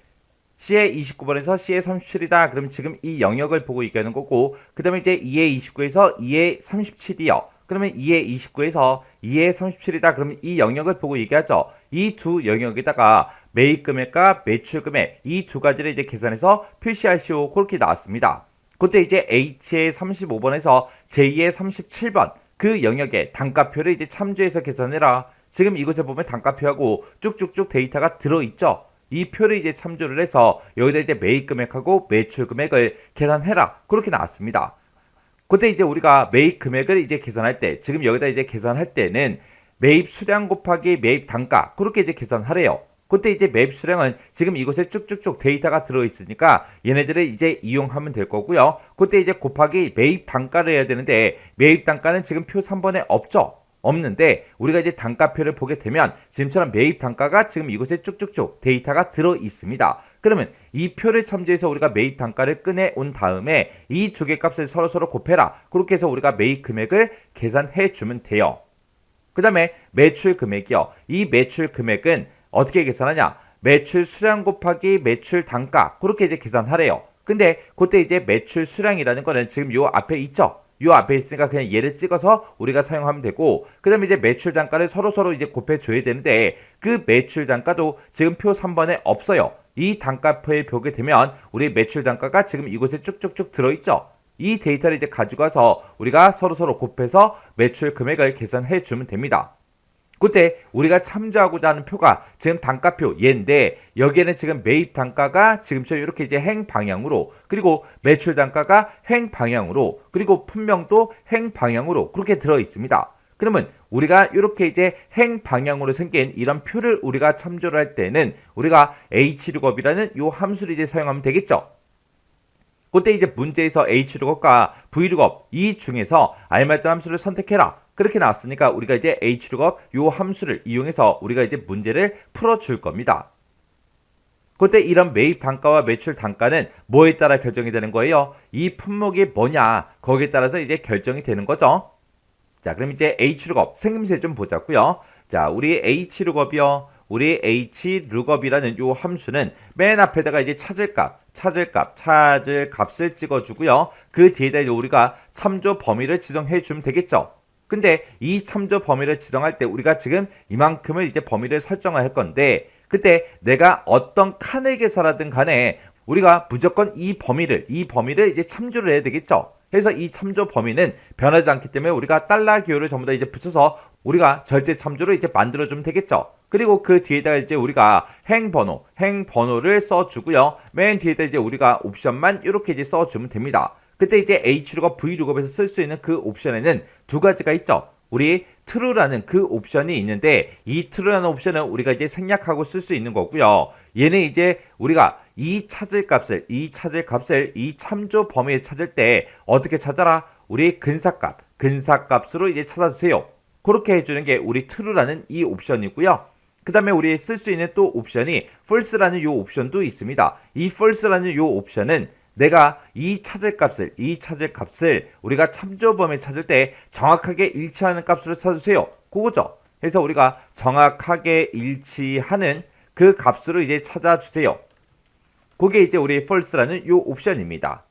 C의 29번에서 C의 37이다. 그럼 지금 이 영역을 보고 얘기하는 거고, 그 다음에 이제 2의 29에서 2의 37이요. 그러면 2의 29에서 2의 37이다. 그러면 이 영역을 보고 얘기하죠. 이 두 영역에다가 매입 금액과 매출 금액 이 두 가지를 이제 계산해서 표시하시오. 그렇게 나왔습니다. 그때 이제 H의 35번에서 J의 37번 그 영역에 단가표를 이제 참조해서 계산해라. 지금 이곳에 보면 단가표하고 쭉쭉쭉 데이터가 들어있죠. 이 표를 이제 참조를 해서 여기다 이제 매입 금액하고 매출 금액을 계산해라. 그렇게 나왔습니다. 그때 이제 우리가 매입 금액을 이제 계산할 때, 지금 여기다 이제 계산할 때는 매입 수량 곱하기 매입 단가, 그렇게 이제 계산하래요. 그때 이제 매입 수량은 지금 이곳에 쭉쭉쭉 데이터가 들어있으니까 얘네들을 이제 이용하면 될 거고요. 그때 이제 곱하기 매입 단가를 해야 되는데, 매입 단가는 지금 표 3번에 없죠? 없는데 우리가 이제 단가표를 보게 되면 지금처럼 매입 단가가 지금 이곳에 쭉쭉쭉 데이터가 들어 있습니다. 그러면 이 표를 참조해서 우리가 매입 단가를 꺼내 온 다음에 이 두 개 값을 서로 곱해라. 그렇게 해서 우리가 매입 금액을 계산해 주면 돼요. 그 다음에 매출 금액이요. 이 매출 금액은 어떻게 계산하냐? 매출 수량 곱하기 매출 단가, 그렇게 이제 계산하래요. 근데 그때 이제 매출 수량이라는 거는 지금 요 앞에 있죠? 요 앞에 있으니까 그냥 얘를 찍어서 우리가 사용하면 되고, 그 다음에 이제 매출 단가를 서로 이제 곱해줘야 되는데, 그 매출 단가도 지금 표 3번에 없어요. 이 단가표에 보게 되면 우리 매출 단가가 지금 이곳에 쭉쭉쭉 들어있죠. 이 데이터를 이제 가지고 와서 우리가 서로 곱해서 매출 금액을 계산해 주면 됩니다. 그때 우리가 참조하고자 하는 표가 지금 단가표 얘인데, 여기에는 지금 매입 단가가 지금처럼 이렇게 이제 행 방향으로, 그리고 매출 단가가 행 방향으로, 그리고 품명도 행 방향으로 그렇게 들어 있습니다. 그러면 우리가 이렇게 이제 행 방향으로 생긴 이런 표를 우리가 참조를 할 때는 우리가 H룩업이라는 요 함수를 이제 사용하면 되겠죠. 그때 이제 문제에서 H룩업과 V룩업 이 중에서 알맞은 함수를 선택해라. 그렇게 나왔으니까 우리가 이제 H룩업 요 함수를 이용해서 우리가 이제 문제를 풀어줄 겁니다. 그때 이런 매입 단가와 매출 단가는 뭐에 따라 결정이 되는 거예요? 이 품목이 뭐냐, 거기에 따라서 이제 결정이 되는 거죠. 자, 그럼 이제 H룩업 생김새 좀 보자고요. 자, 우리 H룩업이요. 우리 H룩업이라는 요 함수는 맨 앞에다가 이제 찾을 값을 찍어주고요. 그 뒤에다 이제 우리가 참조 범위를 지정해 주면 되겠죠. 근데 이 참조 범위를 지정할 때 우리가 지금 이만큼을 이제 범위를 설정을 할 건데, 그때 내가 어떤 칸을 계산하든 간에 우리가 무조건 이 범위를 이제 참조를 해야 되겠죠. 그래서 이 참조 범위는 변하지 않기 때문에 우리가 달러 기호를 전부 다 이제 붙여서 우리가 절대 참조를 이제 만들어주면 되겠죠. 그리고 그 뒤에다가 이제 우리가 행번호를 써주고요. 맨 뒤에다 이제 우리가 옵션만 이렇게 이제 써주면 됩니다. 그때 이제 H룩업, V룩업에서 쓸 수 있는 그 옵션에는 두 가지가 있죠. 우리 true라는 그 옵션이 있는데, 이 true라는 옵션은 우리가 이제 생략하고 쓸 수 있는 거고요. 얘는 이제 우리가 이 찾을 값을 이 참조 범위에 찾을 때 어떻게 찾아라? 우리 근사값으로 이제 찾아주세요. 그렇게 해주는 게 우리 true라는 이 옵션이고요. 그 다음에 우리 쓸 수 있는 또 옵션이 false라는 요 옵션도 있습니다. 이 false라는 요 옵션은 내가 이 찾을 값을 우리가 참조 범위에 찾을 때 정확하게 일치하는 값으로 찾으세요. 그거죠. 그래서 우리가 정확하게 일치하는 그 값으로 이제 찾아주세요. 그게 이제 우리 false라는 요 옵션입니다.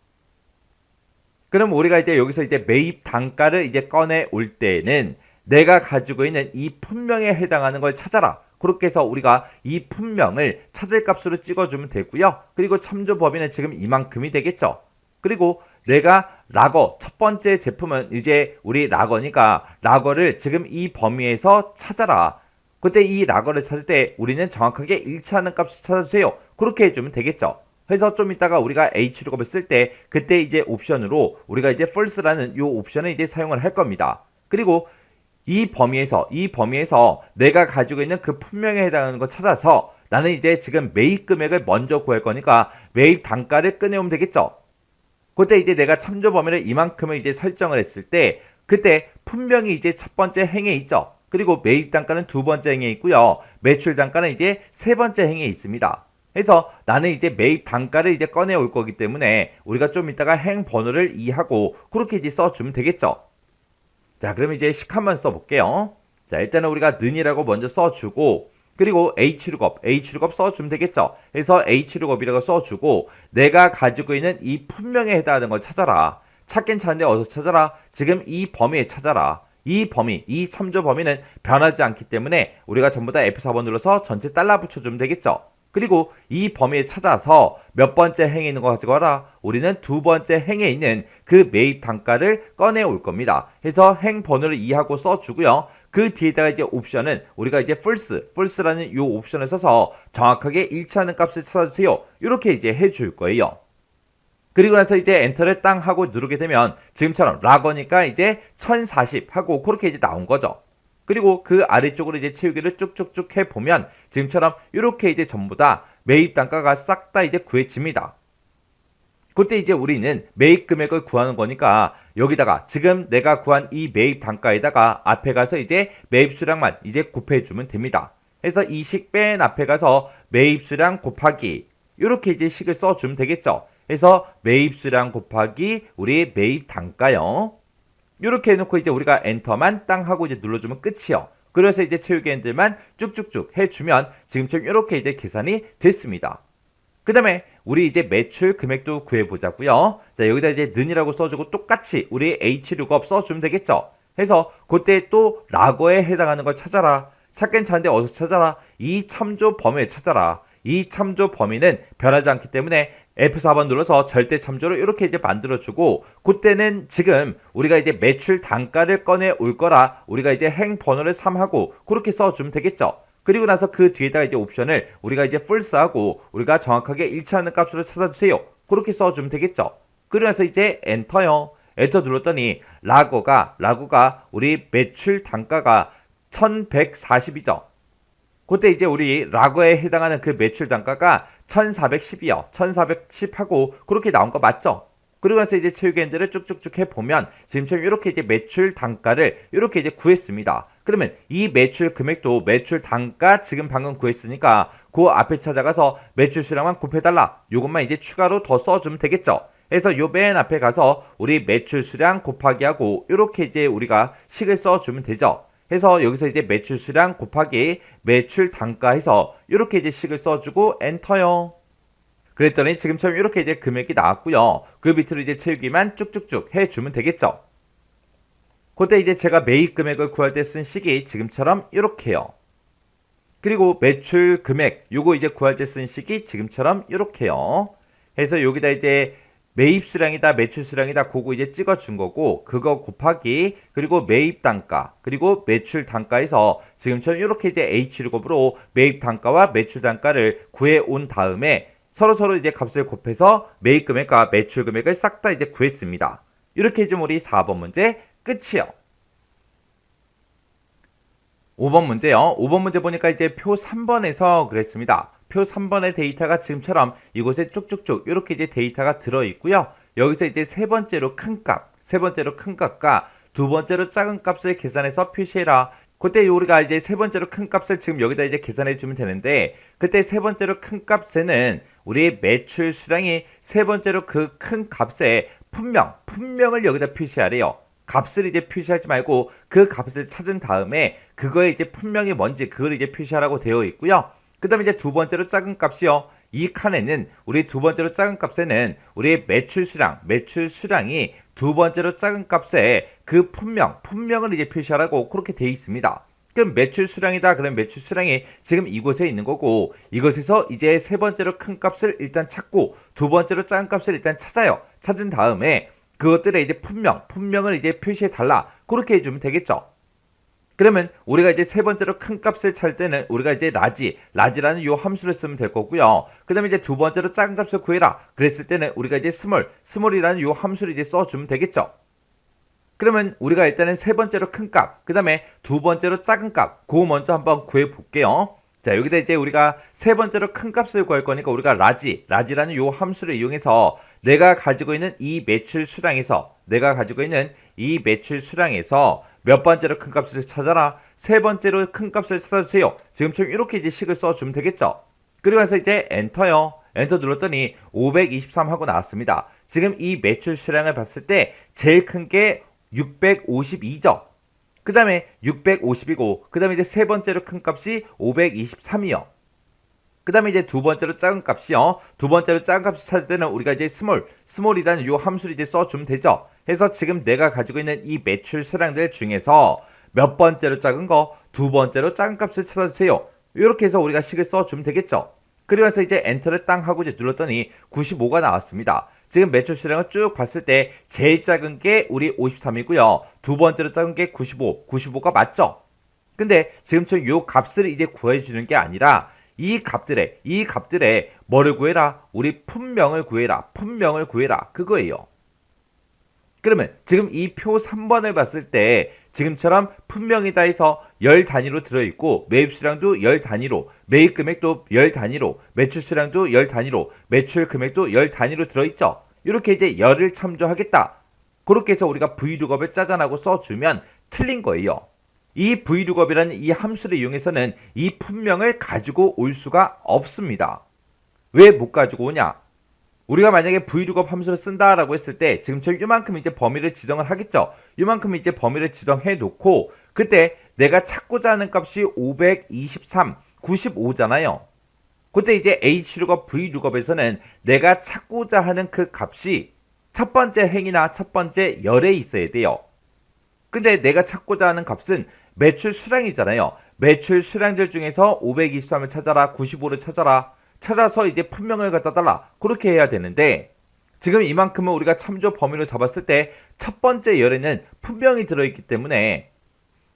그럼 우리가 이제 여기서 이제 매입 단가를 이제 꺼내 올 때는 내가 가지고 있는 이 품명에 해당하는 걸 찾아라. 그렇게 해서 우리가 이 품명을 찾을 값으로 찍어주면 되고요. 그리고 참조 범위는 지금 이만큼이 되겠죠. 그리고 내가 락어, 첫 번째 제품은 이제 우리 락어니까 락어를 지금 이 범위에서 찾아라. 그때 이 락어를 찾을 때 우리는 정확하게 일치하는 값을 찾아주세요. 그렇게 해주면 되겠죠. 그래서 좀 이따가 우리가 H룩업을 쓸 때 그때 이제 옵션으로 우리가 이제 false라는 이 옵션을 이제 사용을 할 겁니다. 그리고 이 범위에서 내가 가지고 있는 그 품명에 해당하는 거 찾아서 나는 이제 지금 매입 금액을 먼저 구할 거니까 매입 단가를 꺼내오면 되겠죠. 그때 이제 내가 참조 범위를 이만큼을 이제 설정을 했을 때 그때 품명이 이제 첫 번째 행에 있죠. 그리고 매입 단가는 두 번째 행에 있고요. 매출 단가는 이제 세 번째 행에 있습니다. 그래서 나는 이제 매입 단가를 이제 꺼내올 거기 때문에 우리가 좀 이따가 행 번호를 2하고 그렇게 이제 써주면 되겠죠. 자, 그럼 이제 식 한번 써볼게요. 자, 일단은 우리가 는이라고 먼저 써주고, 그리고 H룩업 써주면 되겠죠. 그래서 H룩업이라고 써주고 내가 가지고 있는 이 품명에 해당하는 걸 찾아라. 찾긴 찾는데 어디서 찾아라? 지금 이 범위에 찾아라. 이 범위, 이 참조 범위는 변하지 않기 때문에 우리가 전부 다 F4번 눌러서 전체 달러 붙여주면 되겠죠. 그리고 이 범위에 찾아서 몇 번째 행에 있는 거 가지고 와라. 우리는 두 번째 행에 있는 그 매입 단가를 꺼내 올 겁니다. 해서 행 번호를 2하고 써주고요. 그 뒤에다가 이제 옵션은 우리가 이제 false라는 이 옵션을 써서 정확하게 일치하는 값을 찾아주세요. 이렇게 이제 해줄 거예요. 그리고 나서 이제 엔터를 땅 하고 누르게 되면 지금처럼 락어니까 이제 1040 하고 그렇게 이제 나온 거죠. 그리고 그 아래쪽으로 이제 채우기를 쭉쭉쭉 해보면 지금처럼 이렇게 이제 전부 다 매입 단가가 싹 다 이제 구해집니다. 그때 이제 우리는 매입 금액을 구하는 거니까 여기다가 지금 내가 구한 이 매입 단가에다가 앞에 가서 이제 매입 수량만 이제 곱해주면 됩니다. 그래서 이 식 맨 앞에 가서 매입 수량 곱하기 이렇게 이제 식을 써주면 되겠죠. 그래서 매입 수량 곱하기 우리 매입 단가요. 이렇게 해놓고 이제 우리가 엔터만 땅 하고 이제 눌러주면 끝이요. 그래서 이제 채우기 핸들만 쭉쭉쭉 해주면 지금처럼 이렇게 이제 계산이 됐습니다. 그 다음에 우리 이제 매출 금액도 구해보자고요. 자, 여기다 이제 는이라고 써주고 똑같이 우리 H룩업 써주면 되겠죠. 해서 그때 또 락어에 해당하는 걸 찾아라. 찾긴 찾는데 어디서 찾아라? 이 참조 범위에 찾아라. 이 참조 범위는 변하지 않기 때문에 F4번 눌러서 절대 참조로 이렇게 이제 만들어주고 그때는 지금 우리가 이제 매출 단가를 꺼내 올 거라 우리가 이제 행 번호를 3하고 그렇게 써주면 되겠죠. 그리고 나서 그 뒤에다가 이제 옵션을 우리가 이제 false하고 우리가 정확하게 일치하는 값으로 찾아주세요. 그렇게 써주면 되겠죠. 그리고 나서 이제 엔터요. 엔터 눌렀더니 락어가 우리 매출 단가가 1140이죠. 그때 이제 우리 락어에 해당하는 그 매출 단가가 1410이요. 1410하고 그렇게 나온 거 맞죠? 그리고 나서 이제 채우기 핸들을 쭉쭉쭉 해보면 지금처럼 이렇게 이제 매출 단가를 이렇게 이제 구했습니다. 그러면 이 매출 금액도 매출 단가 지금 방금 구했으니까 그 앞에 찾아가서 매출 수량만 곱해달라. 요것만 이제 추가로 더 써주면 되겠죠. 그래서 요 맨 앞에 가서 우리 매출 수량 곱하기 하고 이렇게 이제 우리가 식을 써주면 되죠. 해서 여기서 이제 매출 수량 곱하기 매출 단가 해서 이렇게 이제 식을 써주고 엔터요. 그랬더니 지금처럼 이렇게 이제 금액이 나왔고요. 그 밑으로 이제 채우기만 쭉쭉쭉 해주면 되겠죠. 그때 이제 제가 매입 금액을 구할 때 쓴 식이 지금처럼 이렇게요. 그리고 매출 금액 요거 이제 구할 때 쓴 식이 지금처럼 이렇게요. 해서 여기다 이제 매입 수량이다 매출 수량이다 그거 이제 찍어준 거고 그거 곱하기 그리고 매입 단가 그리고 매출 단가에서 지금처럼 이렇게 이제 H룩업으로 매입 단가와 매출 단가를 구해 온 다음에 서로 이제 값을 곱해서 매입 금액과 매출 금액을 싹 다 이제 구했습니다. 이렇게 해주면 우리 4번 문제 끝이요. 5번 문제요. 5번 문제 보니까 이제 표 3번에서 그랬습니다. 표 3번의 데이터가 지금처럼 이곳에 쭉쭉쭉 이렇게 이제 데이터가 들어있고요. 여기서 이제 세 번째로 큰 값과 두 번째로 작은 값을 계산해서 표시해라. 그때 우리가 이제 세 번째로 큰 값을 지금 여기다 이제 계산해 주면 되는데 그때 세 번째로 큰 값에는 우리의 매출 수량이 세 번째로 그 큰 값에 품명을 여기다 표시하래요. 값을 이제 표시하지 말고 그 값을 찾은 다음에 그거에 이제 품명이 뭔지 그걸 이제 표시하라고 되어 있고요. 그 다음에 이제 두 번째로 작은 값이요. 이 칸에는 우리 두 번째로 작은 값에는 우리의 매출 수량이 두 번째로 작은 값에 그 품명을 이제 표시하라고 그렇게 되어 있습니다. 그럼 매출 수량이다. 그럼 매출 수량이 지금 이곳에 있는 거고 이것에서 이제 세 번째로 큰 값을 일단 찾고 두 번째로 작은 값을 일단 찾아요. 찾은 다음에 그것들의 이제 품명을 이제 표시해 달라. 그렇게 해주면 되겠죠. 그러면 우리가 이제 세 번째로 큰 값을 찾을 때는 우리가 이제 라지라는 요 함수를 쓰면 될 거고요. 그 다음에 이제 두 번째로 작은 값을 구해라. 그랬을 때는 우리가 이제 스몰이라는 요 함수를 이제 써주면 되겠죠. 그러면 우리가 일단은 세 번째로 큰 값, 그 다음에 두 번째로 작은 값, 그거 먼저 한번 구해 볼게요. 자, 여기다 이제 우리가 세 번째로 큰 값을 구할 거니까 우리가 라지라는 요 함수를 이용해서 내가 가지고 있는 이 매출 수량에서 몇 번째로 큰 값을 찾아라. 세 번째로 큰 값을 찾아주세요. 지금처럼 이렇게 이제 식을 써주면 되겠죠. 그리고 나서 이제 엔터요. 엔터 눌렀더니 523 하고 나왔습니다. 지금 이 매출 수량을 봤을 때 제일 큰 게 652죠. 그 다음에 650이고, 그 다음에 이제 세 번째로 큰 값이 523이요. 그 다음에 이제 두 번째로 작은 값이요. 두 번째로 작은 값을 찾을 때는 우리가 이제 스몰이라는 요 함수를 이제 써주면 되죠. 해서 지금 내가 가지고 있는 이 매출 수량들 중에서 몇 번째로 작은 거, 두 번째로 작은 값을 찾아주세요. 이렇게 해서 우리가 식을 써주면 되겠죠. 그러면서 이제 엔터를 땅 하고 이제 눌렀더니 95가 나왔습니다. 지금 매출 수량을 쭉 봤을 때 제일 작은 게 우리 53이고요. 두 번째로 작은 게 95가 맞죠? 근데 지금처럼 요 값을 이제 구해주는 게 아니라 이 값들에 뭐를 구해라? 우리 품명을 구해라. 그거예요. 그러면 지금 이 표 3번을 봤을 때 지금처럼 품명이다 해서 열 단위로 들어있고, 매입 수량도 열 단위로, 매입 금액도 열 단위로, 매출 수량도 열 단위로, 매출 금액도 열 단위로 들어있죠. 이렇게 이제 열을 참조하겠다. 그렇게 해서 우리가 vlookup을 짜잔하고 써주면 틀린 거예요. 이 vlookup이라는 이 함수를 이용해서는 이 품명을 가지고 올 수가 없습니다. 왜 못 가지고 오냐? 우리가 만약에 vlookup 함수를 쓴다라고 했을 때 지금처럼 이만큼 이제 범위를 지정을 하겠죠. 이만큼 이제 범위를 지정해 놓고, 그때 내가 찾고자 하는 값이 523, 95잖아요. 그때 이제 hlookup, vlookup에서는 내가 찾고자 하는 그 값이 첫 번째 행이나 첫 번째 열에 있어야 돼요. 근데 내가 찾고자 하는 값은 매출 수량이잖아요. 매출 수량들 중에서 523을 찾아라, 95를 찾아서 이제 품명을 갖다 달라. 그렇게 해야 되는데, 지금 이만큼은 우리가 참조 범위로 잡았을 때 첫 번째 열에는 품명이 들어있기 때문에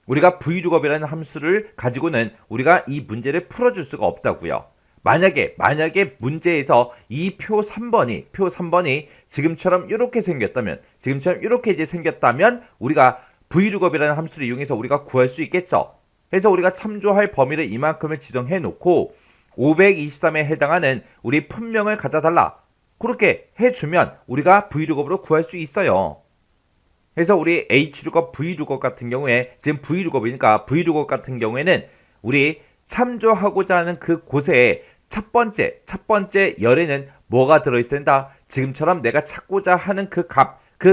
우리가 vlookup이라는 함수를 가지고는 우리가 이 문제를 풀어줄 수가 없다고요. 만약에 문제에서 이 표 3번이 지금처럼 이렇게 생겼다면, 우리가 vlookup이라는 함수를 이용해서 우리가 구할 수 있겠죠. 그래서 우리가 참조할 범위를 이만큼을 지정해 놓고 523에 해당하는 우리 품명을 갖다 달라. 그렇게 해주면 우리가 vlookup으로 구할 수 있어요. 그래서 우리 hlookup, vlookup 같은 경우에, 지금 vlookup이니까 vlookup 같은 경우에는 우리 참조하고자 하는 그 곳에 첫 번째 열에는 뭐가 들어있어야 된다? 지금처럼 내가 찾고자 하는 그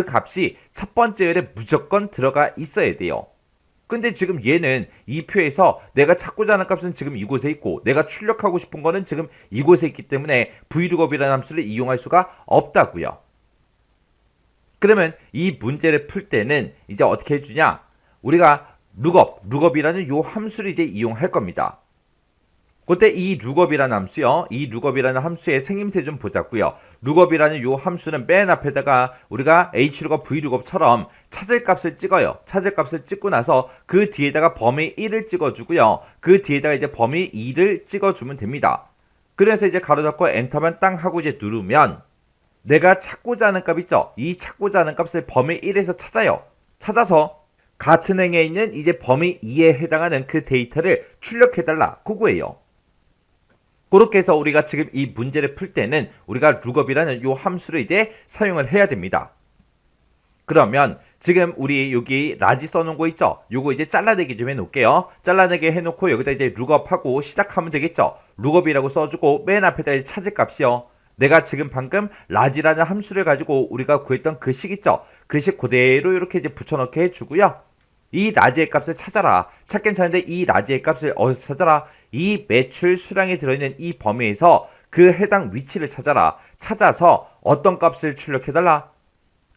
값이 첫 번째 열에 무조건 들어가 있어야 돼요. 근데 지금 얘는 이 표에서 내가 찾고자 하는 값은 지금 이곳에 있고, 내가 출력하고 싶은 거는 지금 이곳에 있기 때문에 vlookup이라는 함수를 이용할 수가 없다고요. 그러면 이 문제를 풀 때는 이제 어떻게 해주냐? 우리가 lookup이라는 요 함수를 이제 이용할 겁니다. 그때 이 lookup이라는 함수요. 이 lookup이라는 함수의 생김새 좀 보자고요. lookup이라는 요 함수는 맨 앞에다가 우리가 hlookup, vlookup처럼 찾을 값을 찍어요. 찾을 값을 찍고 나서 그 뒤에다가 범위 1을 찍어주고요. 그 뒤에다가 이제 범위 2를 찍어주면 됩니다. 그래서 이제 가로 잡고 엔터만 땅 하고 이제 누르면 내가 찾고자 하는 값 있죠? 이 찾고자 하는 값을 범위 1에서 찾아요. 찾아서 같은 행에 있는 이제 범위 2에 해당하는 그 데이터를 출력해달라. 그거예요. 그렇게 해서 우리가 지금 이 문제를 풀 때는 우리가 lookup이라는 요 함수를 이제 사용을 해야 됩니다. 그러면 지금 우리 여기 라지 써놓은 거 있죠? 요거 이제 잘라내기 좀 해놓을게요. 잘라내기 해놓고 여기다 이제 lookup하고 시작하면 되겠죠? lookup이라고 써주고 맨 앞에다 이제 찾을 값이요. 내가 지금 방금 라지라는 함수를 가지고 우리가 구했던 그 식 있죠? 그 식 그대로 이렇게 이제 붙여넣게 해주고요. 이 라지의 값을 찾아라. 찾긴 찾는데 이 라지의 값을 어디서 찾아라? 이 매출 수량이 들어있는 이 범위에서 그 해당 위치를 찾아라. 찾아서 어떤 값을 출력해달라?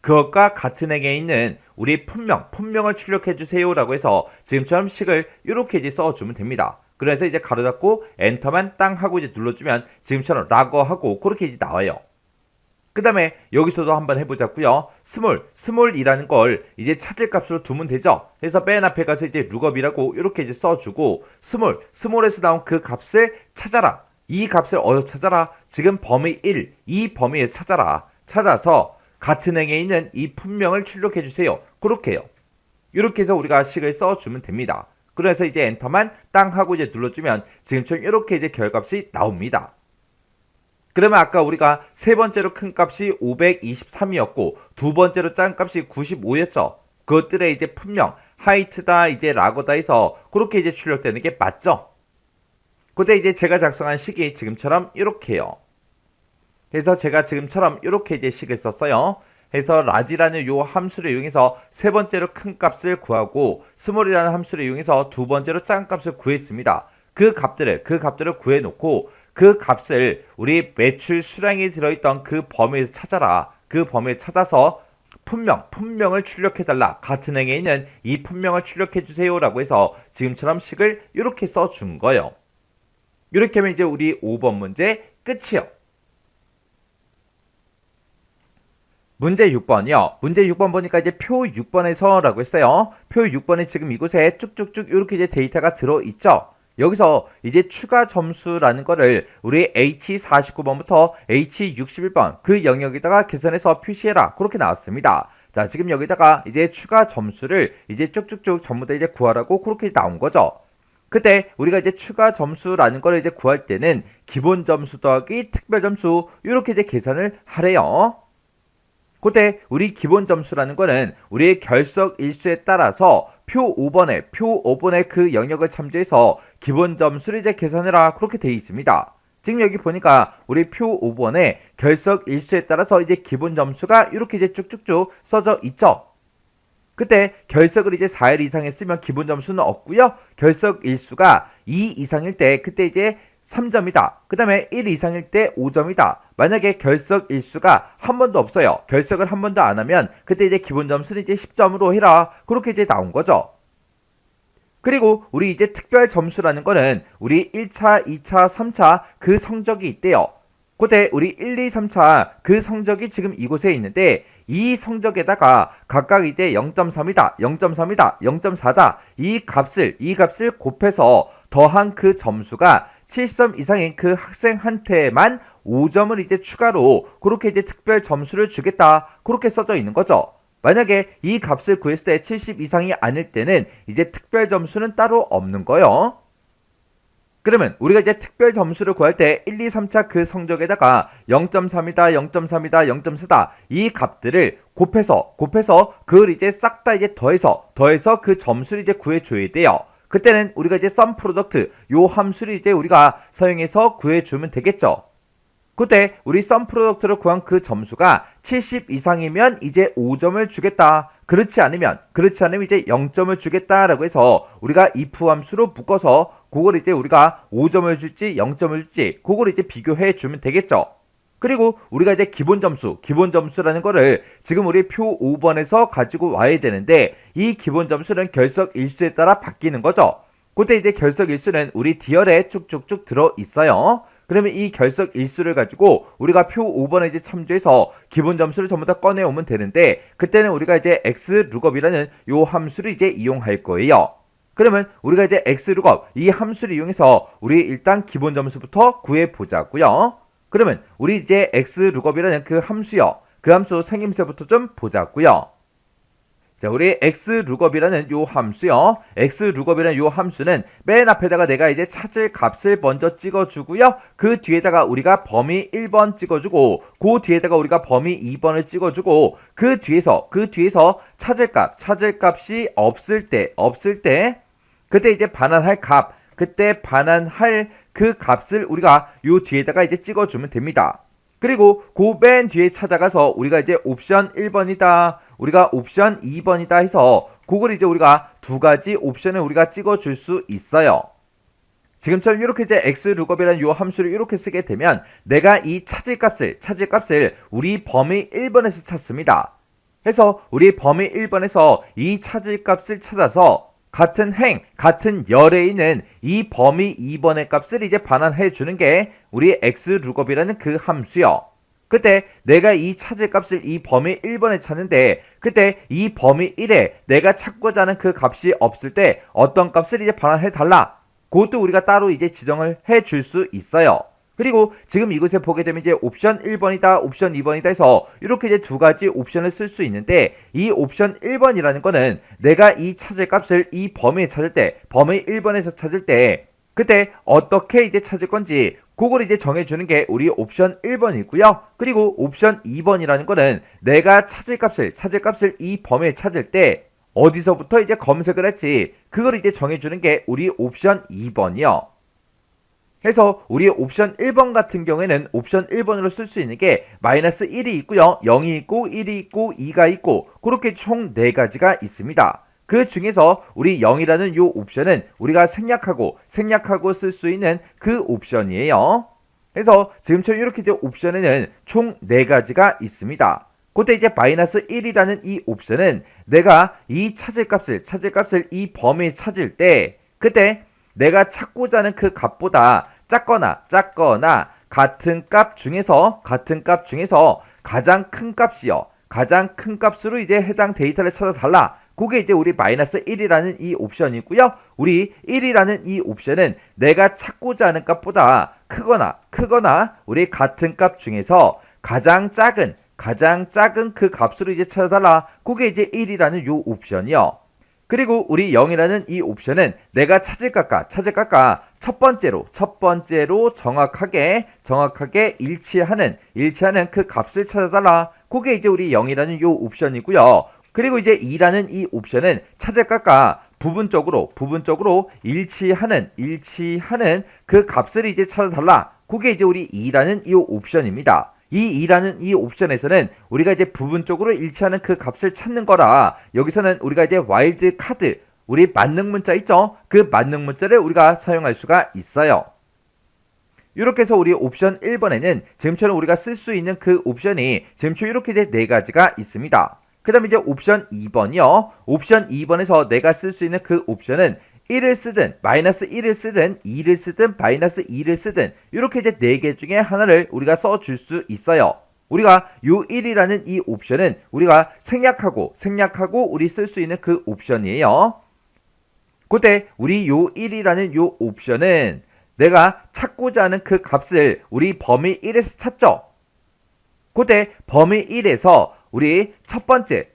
그것과 같은 행에 있는 우리 품명을 출력해주세요 라고 해서 지금처럼 식을 이렇게 이제 써주면 됩니다. 그래서 이제 가로 닫고 엔터만 땅 하고 이제 눌러주면 지금처럼 라거 하고 그렇게 이제 나와요. 그 다음에 여기서도 한번 해보자고요. 스몰이라는 걸 이제 찾을 값으로 두면 되죠. 그래서 맨 앞에 가서 이제 lookup이라고 이렇게 이제 써주고 스몰에서 나온 그 값을 찾아라. 이 값을 어디서 찾아라? 지금 범위 1, 이 범위에서 찾아라. 찾아서 같은 행에 있는 이 품명을 출력해주세요. 그렇게 해요. 이렇게 해서 우리가 식을 써주면 됩니다. 그래서 이제 엔터만 땅 하고 이제 눌러주면 지금처럼 이렇게 이제 결값이 나옵니다. 그러면 아까 우리가 세 번째로 큰 값이 523이었고 두 번째로 작은 값이 95였죠. 그것들의 이제 품명, 하이트다, 이제 라거다 해서 그렇게 이제 출력되는 게 맞죠. 근데 이제 제가 작성한 식이 지금처럼 이렇게요. 그래서 제가 지금처럼 이렇게 이제 식을 썼어요. 해서 large라는 요 함수를 이용해서 세 번째로 큰 값을 구하고 small이라는 함수를 이용해서 두 번째로 작은 값을 구했습니다. 그 값들을 구해놓고 그 값을 우리 매출 수량이 들어있던 그 범위에서 찾아라. 그 범위에 찾아서 품명을 출력해달라. 같은 행에 있는 이 품명을 출력해주세요 라고 해서 지금처럼 식을 이렇게 써준 거예요. 이렇게 하면 이제 우리 5번 문제 끝이요. 문제 6번이요. 문제 6번 보니까 이제 표 6번에서 라고 했어요. 표 6번에 지금 이곳에 쭉쭉쭉 이렇게 이제 데이터가 들어있죠. 여기서 이제 추가 점수라는 거를 우리 H49번부터 H61번 그 영역에다가 계산해서 표시해라. 그렇게 나왔습니다. 자, 지금 여기다가 이제 추가 점수를 이제 쭉쭉쭉 전부 다 이제 구하라고 그렇게 나온 거죠. 그때 우리가 이제 추가 점수라는 거를 이제 구할 때는 기본 점수 더하기 특별 점수 이렇게 이제 계산을 하래요. 그때 우리 기본 점수라는 거는 우리의 결석 일수에 따라서 표 5번의 그 영역을 참조해서 기본 점수를 이제 계산해라 그렇게 되어 있습니다. 지금 여기 보니까 우리 표 5번에 결석 일수에 따라서 이제 기본 점수가 이렇게 이제 쭉쭉쭉 써져 있죠. 그때 결석을 이제 4일 이상 했으면 기본 점수는 없고요. 결석 일수가 2 이상일 때 그때 이제 3점이다. 그 다음에 1 이상일 때 5점이다. 만약에 결석 일수가 한 번도 없어요. 결석을 한 번도 안 하면 그때 이제 기본 점수는 이제 10점으로 해라. 그렇게 이제 나온 거죠. 그리고 우리 이제 특별 점수라는 거는 우리 1차, 2차, 3차 그 성적이 있대요. 그때 우리 1, 2, 3차 그 성적이 지금 이곳에 있는데 이 성적에다가 각각 이제 0.3이다, 0.3이다, 0.4다 이 값을 곱해서 더한 그 점수가 7점 이상인 그 학생한테만 5점을 이제 추가로 그렇게 이제 특별 점수를 주겠다. 그렇게 써져 있는 거죠. 만약에 이 값을 구했을 때 70 이상이 아닐 때는 이제 특별 점수는 따로 없는 거예요. 그러면 우리가 이제 특별 점수를 구할 때 1, 2, 3차 그 성적에다가 0.3이다, 0.3이다, 0.4다 이 값들을 곱해서 그걸 이제 싹 다 이제 더해서 그 점수를 이제 구해줘야 돼요. 그때는 우리가 이제 sum product 요 함수를 이제 우리가 사용해서 구해주면 되겠죠. 그때 우리 sum product를 구한 그 점수가 70 이상이면 이제 5점을 주겠다. 그렇지 않으면 이제 0점을 주겠다라고 해서 우리가 if 함수로 묶어서 그걸 이제 우리가 5점을 줄지 0점을 줄지 그걸 이제 비교해 주면 되겠죠. 그리고 우리가 이제 기본 점수라는 거를 지금 우리 표 5번에서 가지고 와야 되는데 이 기본 점수는 결석 일수에 따라 바뀌는 거죠. 그때 이제 결석 일수는 우리 디얼에 쭉쭉쭉 들어 있어요. 그러면 이 결석 일수를 가지고 우리가 표 5번에 이제 참조해서 기본 점수를 전부 다 꺼내 오면 되는데 그때는 우리가 이제 xlookup이라는 요 함수를 이제 이용할 거예요. 그러면 우리가 이제 xlookup 이 함수를 이용해서 우리 일단 기본 점수부터 구해 보자고요. 그러면 우리 이제 xlookup이라는 그 함수요. 그 함수 생김새부터 좀 보자고요. 자, 우리 xlookup이라는 요 함수요. xlookup이라는 요 함수는 맨 앞에다가 내가 이제 찾을 값을 먼저 찍어주고요. 그 뒤에다가 우리가 범위 1번 찍어주고 그 뒤에다가 우리가 범위 2번을 찍어주고 그 뒤에서 찾을 값이 없을 때 그때 이제 반환할 값 그때 반환할 그 값을 우리가 요 뒤에다가 이제 찍어주면 됩니다. 그리고 그 맨 뒤에 찾아가서 우리가 이제 옵션 1번이다. 우리가 옵션 2번이다 해서 그걸 이제 우리가 두 가지 옵션을 우리가 찍어줄 수 있어요. 지금처럼 이렇게 이제 xlookup이라는 요 함수를 이렇게 쓰게 되면 내가 이 찾을 값을 우리 범위 1번에서 찾습니다. 해서 우리 범위 1번에서 이 찾을 값을 찾아서 같은 열에 있는 이 범위 2번의 값을 이제 반환해 주는 게 우리 xlookup이라는 그 함수요. 그때 내가 이 찾을 값을 이 범위 1번에 찾는데 그때 이 범위 1에 내가 찾고자 하는 그 값이 없을 때 어떤 값을 이제 반환해 달라. 그것도 우리가 따로 이제 지정을 해 줄 수 있어요. 그리고 지금 이곳에 보게 되면 이제 옵션 1번이다, 옵션 2번이다 해서 이렇게 이제 두 가지 옵션을 쓸 수 있는데 이 옵션 1번이라는 거는 내가 이 찾을 값을 이 범위에 찾을 때, 범위 1번에서 찾을 때 그때 어떻게 이제 찾을 건지 그걸 이제 정해주는 게 우리 옵션 1번이고요. 그리고 옵션 2번이라는 거는 내가 찾을 값을 이 범위에 찾을 때 어디서부터 이제 검색을 할지 그걸 이제 정해주는 게 우리 옵션 2번이요. 해서 우리 옵션 1번 같은 경우에는 옵션 1번으로 쓸 수 있는 게 마이너스 1이 있고요. 0이 있고 1이 있고 2가 있고 그렇게 총 4가지가 있습니다. 그 중에서 우리 0이라는 요 옵션은 우리가 생략하고 쓸 수 있는 그 옵션이에요. 그래서 지금처럼 이렇게 된 옵션에는 총 4가지가 있습니다. 그때 이제 마이너스 1이라는 이 옵션은 내가 이 찾을 값을 이 범위 찾을 때 그때 내가 찾고자 하는 그 값보다 작거나 같은 값 중에서 가장 큰 값이요. 가장 큰 값으로 이제 해당 데이터를 찾아 달라. 그게 이제 우리 마이너스 1이라는 이 옵션이고요. 우리 1이라는 이 옵션은 내가 찾고자 하는 값보다 크거나 우리 같은 값 중에서 가장 작은 그 값으로 이제 찾아달라. 그게 이제 1이라는 요 옵션이요. 그리고 우리 0이라는 이 옵션은 내가 찾을 값과 첫 번째로 정확하게 일치하는 그 값을 찾아달라. 그게 이제 우리 0이라는 요 옵션이고요. 그리고 이제 2라는 이 옵션은 찾을 값과 부분적으로 일치하는 그 값을 이제 찾아달라. 그게 이제 우리 2라는 이 옵션입니다. 이 2라는 이 옵션에서는 우리가 이제 부분적으로 일치하는 그 값을 찾는 거라 여기서는 우리가 이제 와일드 카드 우리 만능 문자 있죠? 그 만능 문자를 우리가 사용할 수가 있어요. 이렇게 해서 우리 옵션 1번에는 지금처럼 우리가 쓸 수 있는 그 옵션이 지금처럼 이렇게 이제 4가지가 있습니다. 그 다음에 이제 옵션 2번이요. 옵션 2번에서 내가 쓸 수 있는 그 옵션은 1을 쓰든 마이너스 1을 쓰든 2를 쓰든 마이너스 2를 쓰든 이렇게 이제 4개 중에 하나를 우리가 써줄 수 있어요. 우리가 요 1이라는 이 옵션은 우리가 생략하고 우리 쓸 수 있는 그 옵션이에요. 그때 우리 요 1이라는 요 옵션은 내가 찾고자 하는 그 값을 우리 범위 1에서 찾죠. 그때 범위 1에서 우리 첫 번째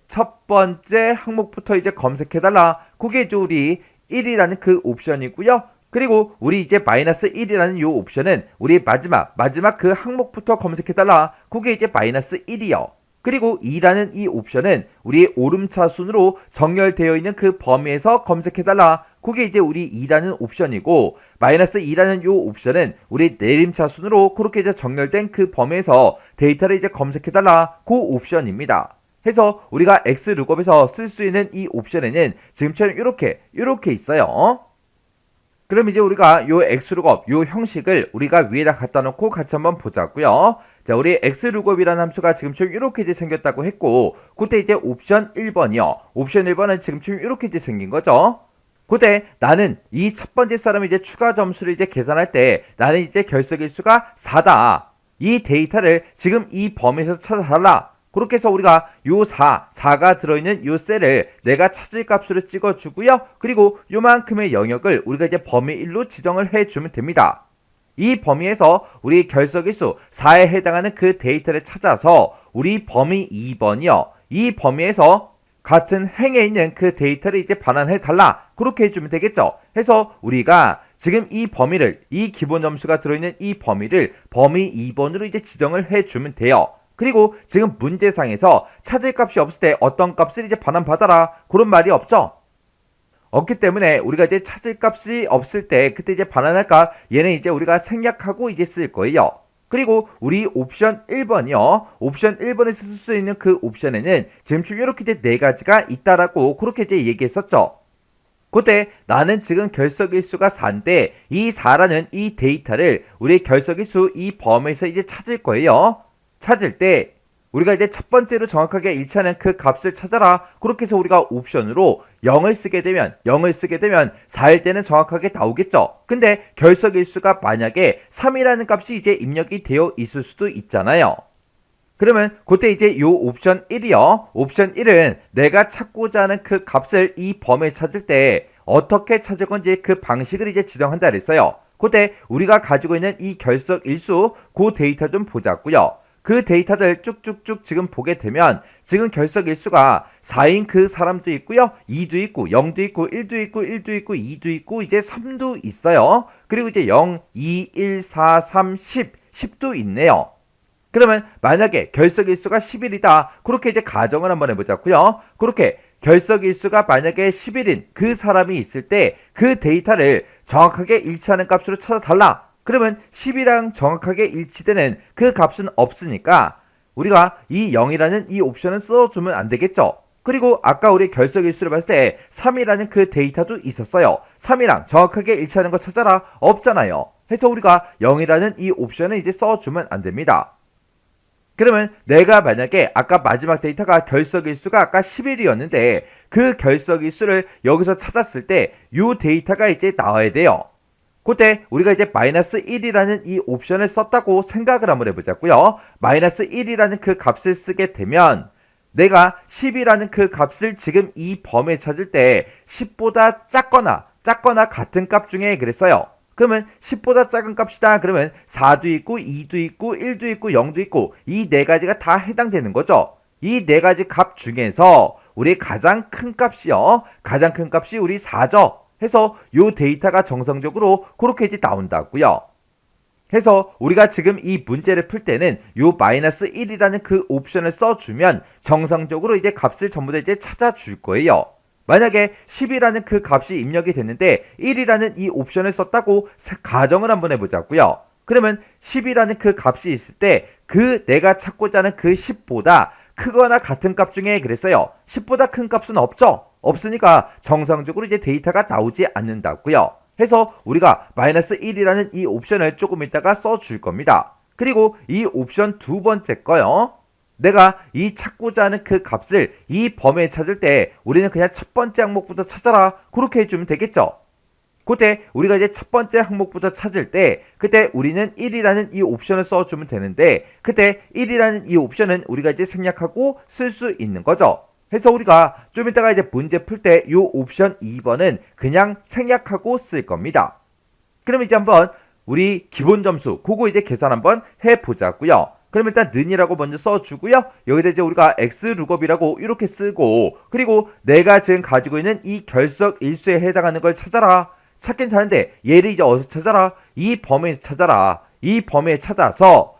항목부터 이제 검색해달라. 그게 이제 우리 1이라는 그 옵션이고요. 그리고 우리 이제 마이너스 1이라는 요 옵션은 우리 마지막 그 항목부터 검색해달라. 그게 이제 마이너스 1이요. 그리고 2라는 이 옵션은 우리 오름차 순으로 정렬되어 있는 그 범위에서 검색해달라. 그게 이제 우리 2라는 옵션이고 마이너스 2라는 요 옵션은 우리 내림차 순으로 그렇게 이제 정렬된 그 범위에서 데이터를 이제 검색해달라. 그 옵션입니다. 해서 우리가 X룩업에서 쓸 수 있는 이 옵션에는 지금처럼 이렇게 있어요. 그럼 이제 우리가 요 X룩업 요 형식을 우리가 위에다 갖다 놓고 같이 한번 보자고요. 자, 우리 X룩업이라는 함수가 지금처럼 이렇게 이제 생겼다고 했고 그때 이제 옵션 1번이요. 옵션 1번은 지금처럼 이렇게 이제 생긴 거죠. 그때 나는 이 첫 번째 사람이 이제 추가 점수를 이제 계산할 때 나는 이제 결석일수가 4다. 이 데이터를 지금 이 범위에서 찾아달라. 그렇게 해서 우리가 요 4가 들어있는 요 셀을 내가 찾을 값으로 찍어주고요. 그리고 요만큼의 영역을 우리가 이제 범위 1로 지정을 해주면 됩니다. 이 범위에서 우리 결석일수 4에 해당하는 그 데이터를 찾아서 우리 범위 2번이요. 이 범위에서 같은 행에 있는 그 데이터를 이제 반환해 달라. 그렇게 해주면 되겠죠. 해서 우리가 지금 이 범위를 이 기본 점수가 들어있는 이 범위를 범위 2번으로 이제 지정을 해주면 돼요. 그리고 지금 문제상에서 찾을 값이 없을 때 어떤 값을 이제 반환받아라 그런 말이 없죠. 없기 때문에 우리가 이제 찾을 값이 없을 때 그때 이제 반환할까 얘는 이제 우리가 생략하고 이제 쓸 거예요. 그리고 우리 옵션 1번이요. 옵션 1번에서 쓸 수 있는 그 옵션에는 지금 이렇게 이제 4가지가 있다라고 그렇게 이제 얘기했었죠. 그때 나는 지금 결석일수가 4인데 이 4라는 이 데이터를 우리 결석일수 이 범위에서 이제 찾을 거예요. 찾을 때 우리가 이제 첫 번째로 정확하게 일치하는 그 값을 찾아라. 그렇게 해서 우리가 옵션으로 0을 쓰게 되면 4일 때는 정확하게 나오겠죠. 근데 결석일수가 만약에 3이라는 값이 이제 입력이 되어 있을 수도 있잖아요. 그러면 그때 이제 요 옵션 1이요. 옵션 1은 내가 찾고자 하는 그 값을 이 범위에 찾을 때 어떻게 찾을 건지 그 방식을 이제 지정한다 그랬어요. 그때 우리가 가지고 있는 이 결석일수 그 데이터 좀 보자고요. 그 데이터들 쭉쭉쭉 지금 보게 되면 지금 결석일수가 4인 그 사람도 있고요. 2도 있고 0도 있고 1도 있고 2도 있고 이제 3도 있어요. 그리고 이제 0, 2, 1, 4, 3, 10도 있네요. 그러면 만약에 결석일수가 11이다. 그렇게 이제 가정을 한번 해보자고요. 그렇게 결석일수가 만약에 11인 그 사람이 있을 때 그 데이터를 정확하게 일치하는 값으로 찾아달라. 그러면 10이랑 정확하게 일치되는 그 값은 없으니까 우리가 이 0이라는 이 옵션은 써주면 안 되겠죠. 그리고 아까 우리 결석일수를 봤을 때 3이라는 그 데이터도 있었어요. 3이랑 정확하게 일치하는 거 찾아라. 없잖아요. 해서 우리가 0이라는 이 옵션을 이제 써주면 안 됩니다. 그러면 내가 만약에 아까 마지막 데이터가 결석일수가 아까 11이었는데 그 결석일수를 여기서 찾았을 때 이 데이터가 이제 나와야 돼요. 그때 우리가 이제 마이너스 1이라는 이 옵션을 썼다고 생각을 한번 해보자고요. 마이너스 1이라는 그 값을 쓰게 되면 내가 10이라는 그 값을 지금 이 범위에 찾을 때 10보다 작거나 같은 값 중에 그랬어요. 그러면 10보다 작은 값이다. 그러면 4도 있고 2도 있고 1도 있고 0도 있고 이 네 가지가 다 해당되는 거죠. 이 네 가지 값 중에서 우리 가장 큰 값이요. 가장 큰 값이 우리 4죠. 해서 요 데이터가 정상적으로 그렇게 이제 나온다고요. 해서 우리가 지금 이 문제를 풀 때는 요 마이너스 1이라는 그 옵션을 써주면 정상적으로 이제 값을 전부 다 이제 찾아줄 거예요. 만약에 10이라는 그 값이 입력이 됐는데 1이라는 이 옵션을 썼다고 가정을 한번 해보자고요. 그러면 10이라는 그 값이 있을 때 그 내가 찾고자 하는 그 10보다 크거나 같은 값 중에 그랬어요. 10보다 큰 값은 없죠. 없으니까 정상적으로 이제 데이터가 나오지 않는다고요. 해서 우리가 마이너스 1이라는 이 옵션을 조금 이따가 써줄 겁니다. 그리고 이 옵션 두 번째 거요. 내가 이 찾고자 하는 그 값을 이 범위에 찾을 때 우리는 그냥 첫 번째 항목부터 찾아라. 그렇게 해주면 되겠죠. 그때 우리가 이제 첫 번째 항목부터 찾을 때 그때 우리는 1이라는 이 옵션을 써주면 되는데 그때 1이라는 이 옵션은 우리가 이제 생략하고 쓸 수 있는 거죠. 해서 우리가 좀 이따가 이제 문제 풀 때 이 옵션 2번은 그냥 생략하고 쓸 겁니다. 그럼 이제 한번 우리 기본 점수 그거 이제 계산 한번 해보자고요. 그럼 일단 는이라고 먼저 써주고요. 여기다 이제 우리가 x룩업이라고 이렇게 쓰고 그리고 내가 지금 가지고 있는 이 결석 일수에 해당하는 걸 찾아라. 찾긴 찾는데 얘를 이제 어디서 찾아라? 이 범위에서 찾아라. 이 범위에 찾아서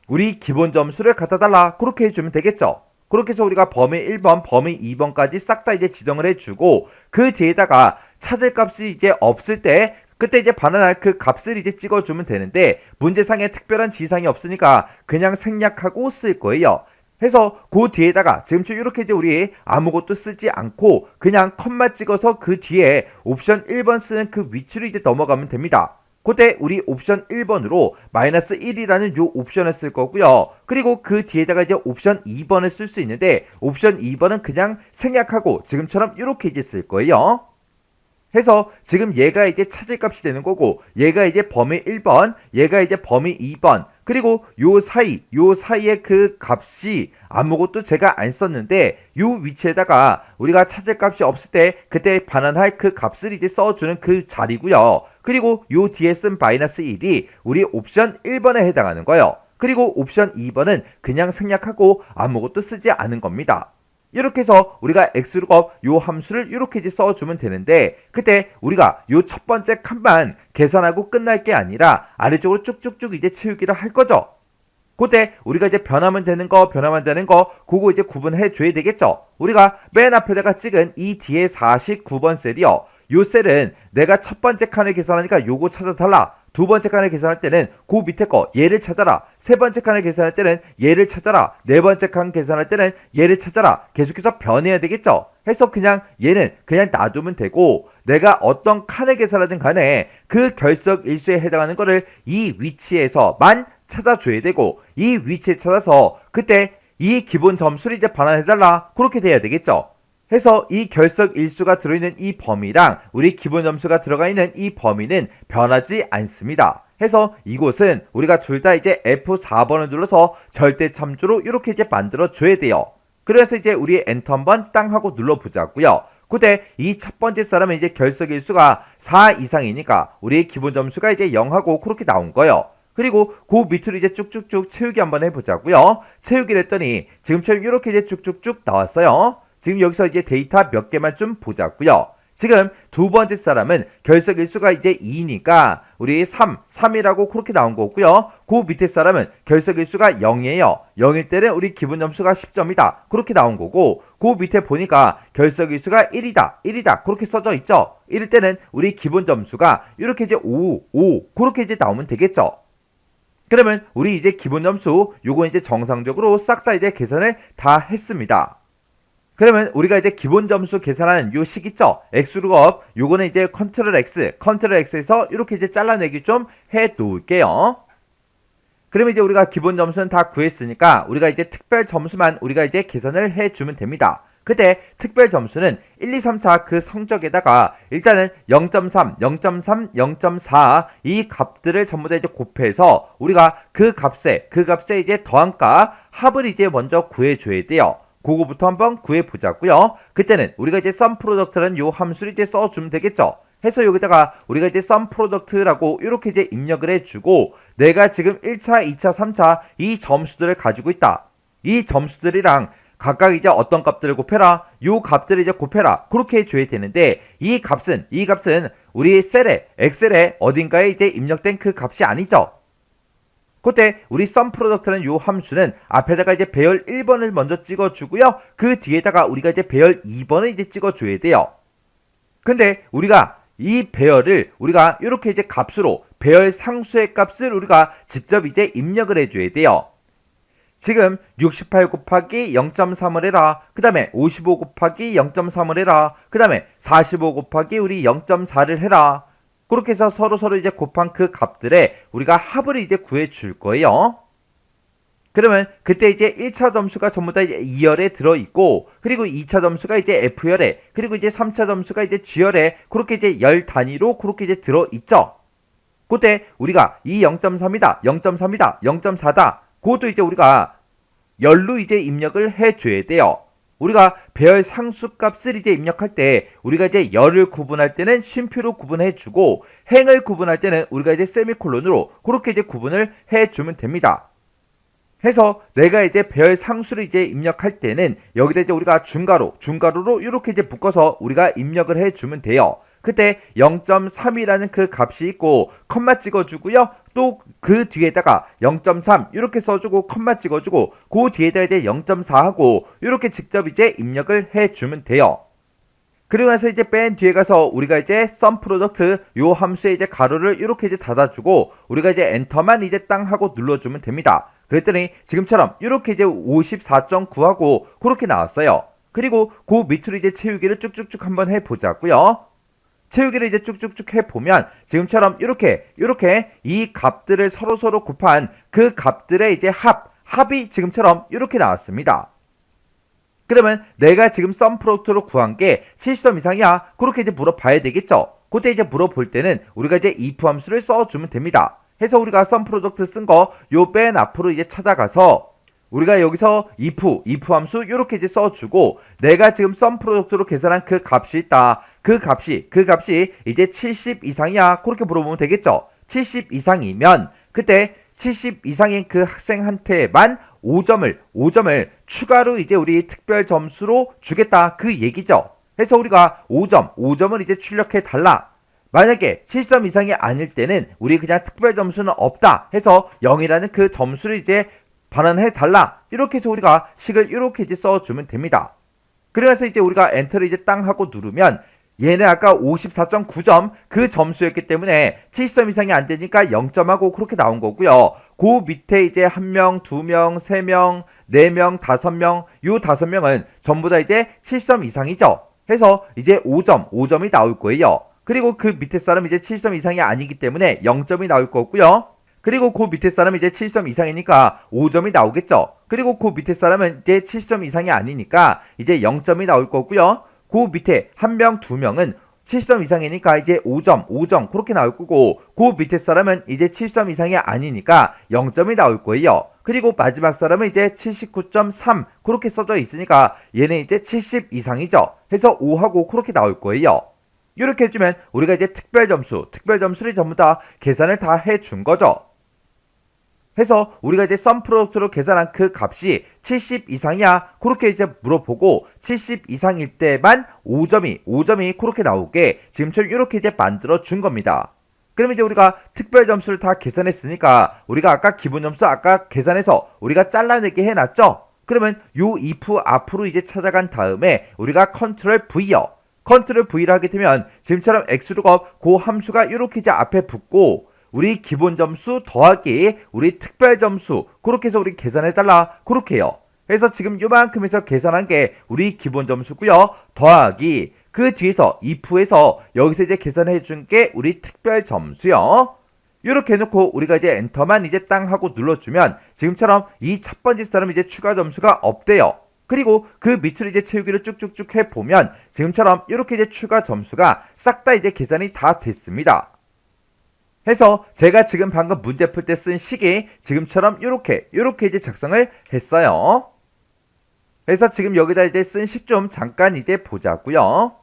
우리 기본 점수를 갖다 달라. 그렇게 해주면 되겠죠. 그렇게 해서 우리가 범위 1번, 범위 2번까지 싹 다 이제 지정을 해주고 그 뒤에다가 찾을 값이 이제 없을 때 그때 이제 반환할 그 값을 이제 찍어주면 되는데 문제상에 특별한 지상이 없으니까 그냥 생략하고 쓸 거예요. 해서 그 뒤에다가 지금처럼 이렇게 이제 우리 아무것도 쓰지 않고 그냥 컷만 찍어서 그 뒤에 옵션 1번 쓰는 그 위치로 이제 넘어가면 됩니다. 그때 우리 옵션 1번으로 마이너스 1이라는 요 옵션을 쓸 거고요. 그리고 그 뒤에다가 이제 옵션 2번을 쓸 수 있는데 옵션 2번은 그냥 생략하고 지금처럼 이렇게 이제 쓸 거예요. 해서 지금 얘가 이제 찾을 값이 되는 거고 얘가 이제 범위 1번, 얘가 이제 범위 2번 그리고 요 사이의 그 값이 아무것도 제가 안 썼는데 요 위치에다가 우리가 찾을 값이 없을 때 그때 반환할 그 값을 이제 써주는 그 자리고요. 그리고 요 뒤에 쓴 마이너스 1이 우리 옵션 1번에 해당하는 거예요. 그리고 옵션 2번은 그냥 생략하고 아무것도 쓰지 않은 겁니다. 이렇게 해서 우리가 x룩업 요 함수를 이렇게 이제 써주면 되는데 그때 우리가 요 첫 번째 칸만 계산하고 끝날 게 아니라 아래쪽으로 쭉쭉쭉 이제 채우기를 할 거죠. 그때 우리가 이제 변하면 되는 거 그거 이제 구분해 줘야 되겠죠. 우리가 맨 앞에다가 찍은 이 뒤에 49번 셀이요. 요 셀은 내가 첫 번째 칸을 계산하니까 요거 찾아달라. 두 번째 칸을 계산할 때는 그 밑에 거 얘를 찾아라. 세 번째 칸을 계산할 때는 얘를 찾아라. 네 번째 칸 계산할 때는 얘를 찾아라. 계속해서 변해야 되겠죠. 해서 그냥 얘는 그냥 놔두면 되고 내가 어떤 칸을 계산하든 간에 그 결석 일수에 해당하는 거를 이 위치에서만 찾아줘야 되고 이 위치에 찾아서 그때 이 기본 점수를 이제 반환해달라. 그렇게 돼야 되겠죠. 해서 이 결석 일수가 들어있는 이 범위랑 우리 기본 점수가 들어가 있는 이 범위는 변하지 않습니다. 해서 이곳은 우리가 둘 다 이제 F4번을 눌러서 절대 참조로 이렇게 이제 만들어 줘야 돼요. 그래서 이제 우리 엔터 한번 땅 하고 눌러 보자고요. 그때 이 첫 번째 사람은 이제 결석 일수가 4 이상이니까 우리의 기본 점수가 이제 0하고 그렇게 나온 거예요. 그리고 그 밑으로 이제 쭉쭉쭉 채우기 한번 해보자고요. 채우기를 했더니 지금처럼 이렇게 이제 쭉쭉쭉 나왔어요. 지금 여기서 이제 데이터 몇 개만 좀 보자고요. 지금 두 번째 사람은 결석 일수가 이제 2니까 우리 3이라고 그렇게 나온 거고요. 그 밑에 사람은 결석 일수가 0이에요. 0일 때는 우리 기본 점수가 10점이다. 그렇게 나온 거고, 그 밑에 보니까 결석 일수가 1이다. 그렇게 써져 있죠. 1일 때는 우리 기본 점수가 이렇게 이제 5 그렇게 이제 나오면 되겠죠. 그러면 우리 이제 기본 점수 요거 이제 정상적으로 싹 다 이제 계산을 다 했습니다. 그러면 우리가 이제 기본 점수 계산하는 요 식 있죠? X룩업 요거는 이제 컨트롤 X에서 이렇게 이제 잘라내기 좀 해 놓을게요. 그러면 이제 우리가 기본 점수는 다 구했으니까 우리가 이제 특별 점수만 우리가 이제 계산을 해 주면 됩니다. 그때 특별 점수는 1, 2, 3차 그 성적에다가 일단은 0.3, 0.3, 0.4 이 값들을 전부 다 이제 곱해서 우리가 그 값에 이제 더한 값 합을 이제 먼저 구해줘야 돼요. 그거부터 한번 구해보자고요. 그때는 우리가 이제 sum product라는 요 함수를 이제 써주면 되겠죠. 해서 여기다가 우리가 이제 sum product라고 이렇게 이제 입력을 해주고 내가 지금 1차, 2차, 3차 이 점수들을 가지고 있다. 이 점수들이랑 각각 이제 어떤 값들을 곱해라. 요 값들을 이제 곱해라. 그렇게 해줘야 되는데 이 값은 우리 엑셀에 어딘가에 이제 입력된 그 값이 아니죠. 그때 우리 sum product라는 요 함수는 앞에다가 이제 배열 1번을 먼저 찍어주고요. 그 뒤에다가 우리가 이제 배열 2번을 이제 찍어줘야 돼요. 근데 우리가 이 배열을 우리가 이렇게 이제 값으로 배열 상수의 값을 우리가 직접 이제 입력을 해줘야 돼요. 지금 68 곱하기 0.3을 해라. 그 다음에 55 곱하기 0.3을 해라. 그 다음에 45 곱하기 우리 0.4를 해라. 그렇게 해서 서로 이제 곱한 그 값들에 우리가 합을 이제 구해 줄 거예요. 그러면 그때 이제 1차 점수가 전부 다 이제 2열에 들어있고, 그리고 2차 점수가 이제 F열에, 그리고 이제 3차 점수가 이제 G열에, 그렇게 이제 열 단위로 그렇게 이제 들어있죠. 그때 우리가 이 0.3이다, 0.3이다, 0.4다, 그것도 이제 우리가 열로 이제 입력을 해줘야 돼요. 우리가 배열 상수값을 이제 입력할 때 우리가 이제 열을 구분할 때는 쉼표로 구분해주고 행을 구분할 때는 우리가 이제 세미콜론으로 그렇게 이제 구분을 해주면 됩니다. 해서 내가 이제 배열 상수를 이제 입력할 때는 여기다 이제 우리가 중괄호로 이렇게 이제 묶어서 우리가 입력을 해주면 돼요. 그때 0.3이라는 그 값이 있고 컴마 찍어주고요. 또 그 뒤에다가 0.3 이렇게 써주고 컴마 찍어주고 그 뒤에다 이제 0.4하고 이렇게 직접 이제 입력을 해주면 돼요. 그리고 나서 이제 맨 뒤에 가서 우리가 이제 sum product 요 함수에 이제 가로를 이렇게 이제 닫아주고 우리가 이제 엔터만 이제 땅 하고 눌러주면 됩니다. 그랬더니 지금처럼 이렇게 이제 54.9하고 그렇게 나왔어요. 그리고 그 밑으로 이제 채우기를 쭉쭉쭉 한번 해보자고요. 채우기를 이제 쭉쭉쭉 해보면 지금처럼 이렇게 이 값들을 서로 곱한 그 값들의 이제 합이 지금처럼 이렇게 나왔습니다. 그러면 내가 지금 sum product로 구한 게 70점 이상이야. 그렇게 이제 물어봐야 되겠죠. 그때 이제 물어볼 때는 우리가 이제 if 함수를 써주면 됩니다. 해서 우리가 sum product 쓴 거 요 맨 앞으로 이제 찾아가서 우리가 여기서 if 함수 이렇게 이제 써주고 내가 지금 sum product로 계산한 그 값이 있다. 그 값이 이제 70 이상이야. 그렇게 물어보면 되겠죠. 70 이상이면 그때 70 이상인 그 학생한테만 5점을 추가로 이제 우리 특별 점수로 주겠다. 그 얘기죠. 해서 우리가 5점을 이제 출력해 달라. 만약에 70점 이상이 아닐 때는 우리 그냥 특별 점수는 없다 해서 0이라는 그 점수를 이제 반환해 달라. 이렇게 해서 우리가 식을 이렇게 이제 써주면 됩니다. 그래서 이제 우리가 엔터를 이제 땅 하고 누르면 얘는 아까 54.9점 그 점수였기 때문에 70점 이상이 안 되니까 0점하고 그렇게 나온 거고요. 그 밑에 이제 1명, 2명, 3명, 4명, 5명, 요 5명은 전부 다 이제 70점 이상이죠. 해서 이제 5점이 나올 거예요. 그리고 그 밑에 사람 이제 70점 이상이 아니기 때문에 0점이 나올 거고요. 그리고 그 밑에 사람은 이제 70점 이상이니까 5점이 나오겠죠. 그리고 그 밑에 사람은 이제 70점 이상이 아니니까 이제 0점이 나올 거고요. 그 밑에 1명, 2명은 70점 이상이니까 이제 5점 그렇게 나올 거고 그 밑에 사람은 이제 70점 이상이 아니니까 0점이 나올 거예요. 그리고 마지막 사람은 이제 79.3 그렇게 써져 있으니까 얘는 이제 70 이상이죠. 해서 5하고 그렇게 나올 거예요. 이렇게 해주면 우리가 이제 특별 점수를 전부 다 계산을 다 해준 거죠. 해서 우리가 이제 썸 프로덕트로 계산한 그 값이 70 이상이야 그렇게 이제 물어보고 70 이상일 때만 5점이 그렇게 나오게 지금처럼 이렇게 이제 만들어 준 겁니다. 그러면 이제 우리가 특별 점수를 다 계산했으니까 우리가 아까 기본 점수 아까 계산해서 우리가 잘라내게 해놨죠. 그러면 요 if 앞으로 이제 찾아간 다음에 우리가 컨트롤 V요. 컨트롤 V를 하게 되면 지금처럼 x룩업 그 함수가 이렇게 이제 앞에 붙고 우리 기본 점수 더하기 우리 특별 점수 그렇게 해서 우리 계산해달라 그렇게 해요. 그래서 지금 요만큼 해서 계산한 게 우리 기본 점수고요. 더하기 그 뒤에서 if에서 여기서 이제 계산해 준 게 우리 특별 점수요. 이렇게 해놓고 우리가 이제 엔터만 이제 땅 하고 눌러주면 지금처럼 이 첫 번째 사람 이제 추가 점수가 없대요. 그리고 그 밑으로 이제 채우기를 쭉쭉쭉 해보면 지금처럼 이렇게 이제 추가 점수가 싹 다 이제 계산이 다 됐습니다. 해서 제가 지금 방금 문제 풀 때 쓴 식이 지금처럼 이렇게 이제 작성을 했어요. 그래서 지금 여기다 이제 쓴 식 좀 잠깐 이제 보자고요.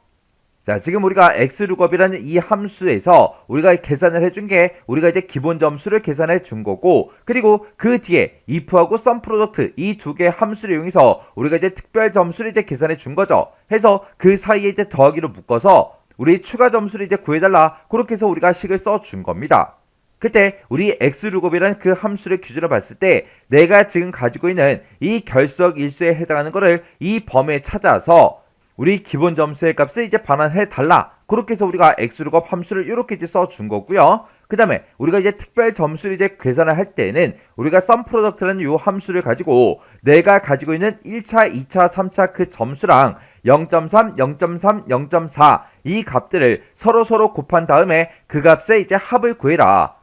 자, 지금 우리가 x룩업이라는 이 함수에서 우리가 계산을 해준 게 우리가 이제 기본 점수를 계산해 준 거고 그리고 그 뒤에 if하고 썸프로덕트 이 두 개의 함수를 이용해서 우리가 이제 특별 점수를 이제 계산해 준 거죠. 해서 그 사이에 이제 더하기로 묶어서 우리 추가 점수를 이제 구해달라 그렇게 해서 우리가 식을 써준 겁니다. 그때 우리 x룩업이라는 그 함수를 기준으로 봤을 때 내가 지금 가지고 있는 이 결석 일수에 해당하는 거를 이 범위에 찾아서 우리 기본 점수의 값을 이제 반환해 달라 그렇게 해서 우리가 x룩업 함수를 이렇게 이제 써준 거고요. 그 다음에 우리가 이제 특별 점수를 이제 계산을 할 때는 우리가 썸프로덕트라는 이 함수를 가지고 내가 가지고 있는 1차, 2차, 3차 그 점수랑 0.3, 0.3, 0.4 이 값들을 서로 곱한 다음에 그 값의 이제 합을 구해라.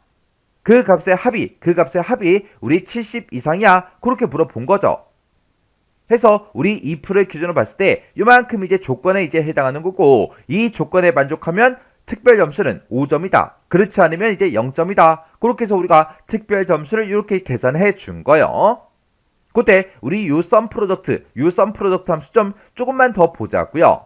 그 값의 합이 우리 70 이상이야 그렇게 물어본 거죠. 해서 우리 if를 기준으로 봤을 때 요만큼 이제 조건에 이제 해당하는 거고 이 조건에 만족하면 특별 점수는 5점이다. 그렇지 않으면 이제 0점이다. 그렇게 해서 우리가 특별 점수를 이렇게 계산해 준 거예요. 그때 우리 요 썸프로덕트 함수 좀 조금만 더 보자고요.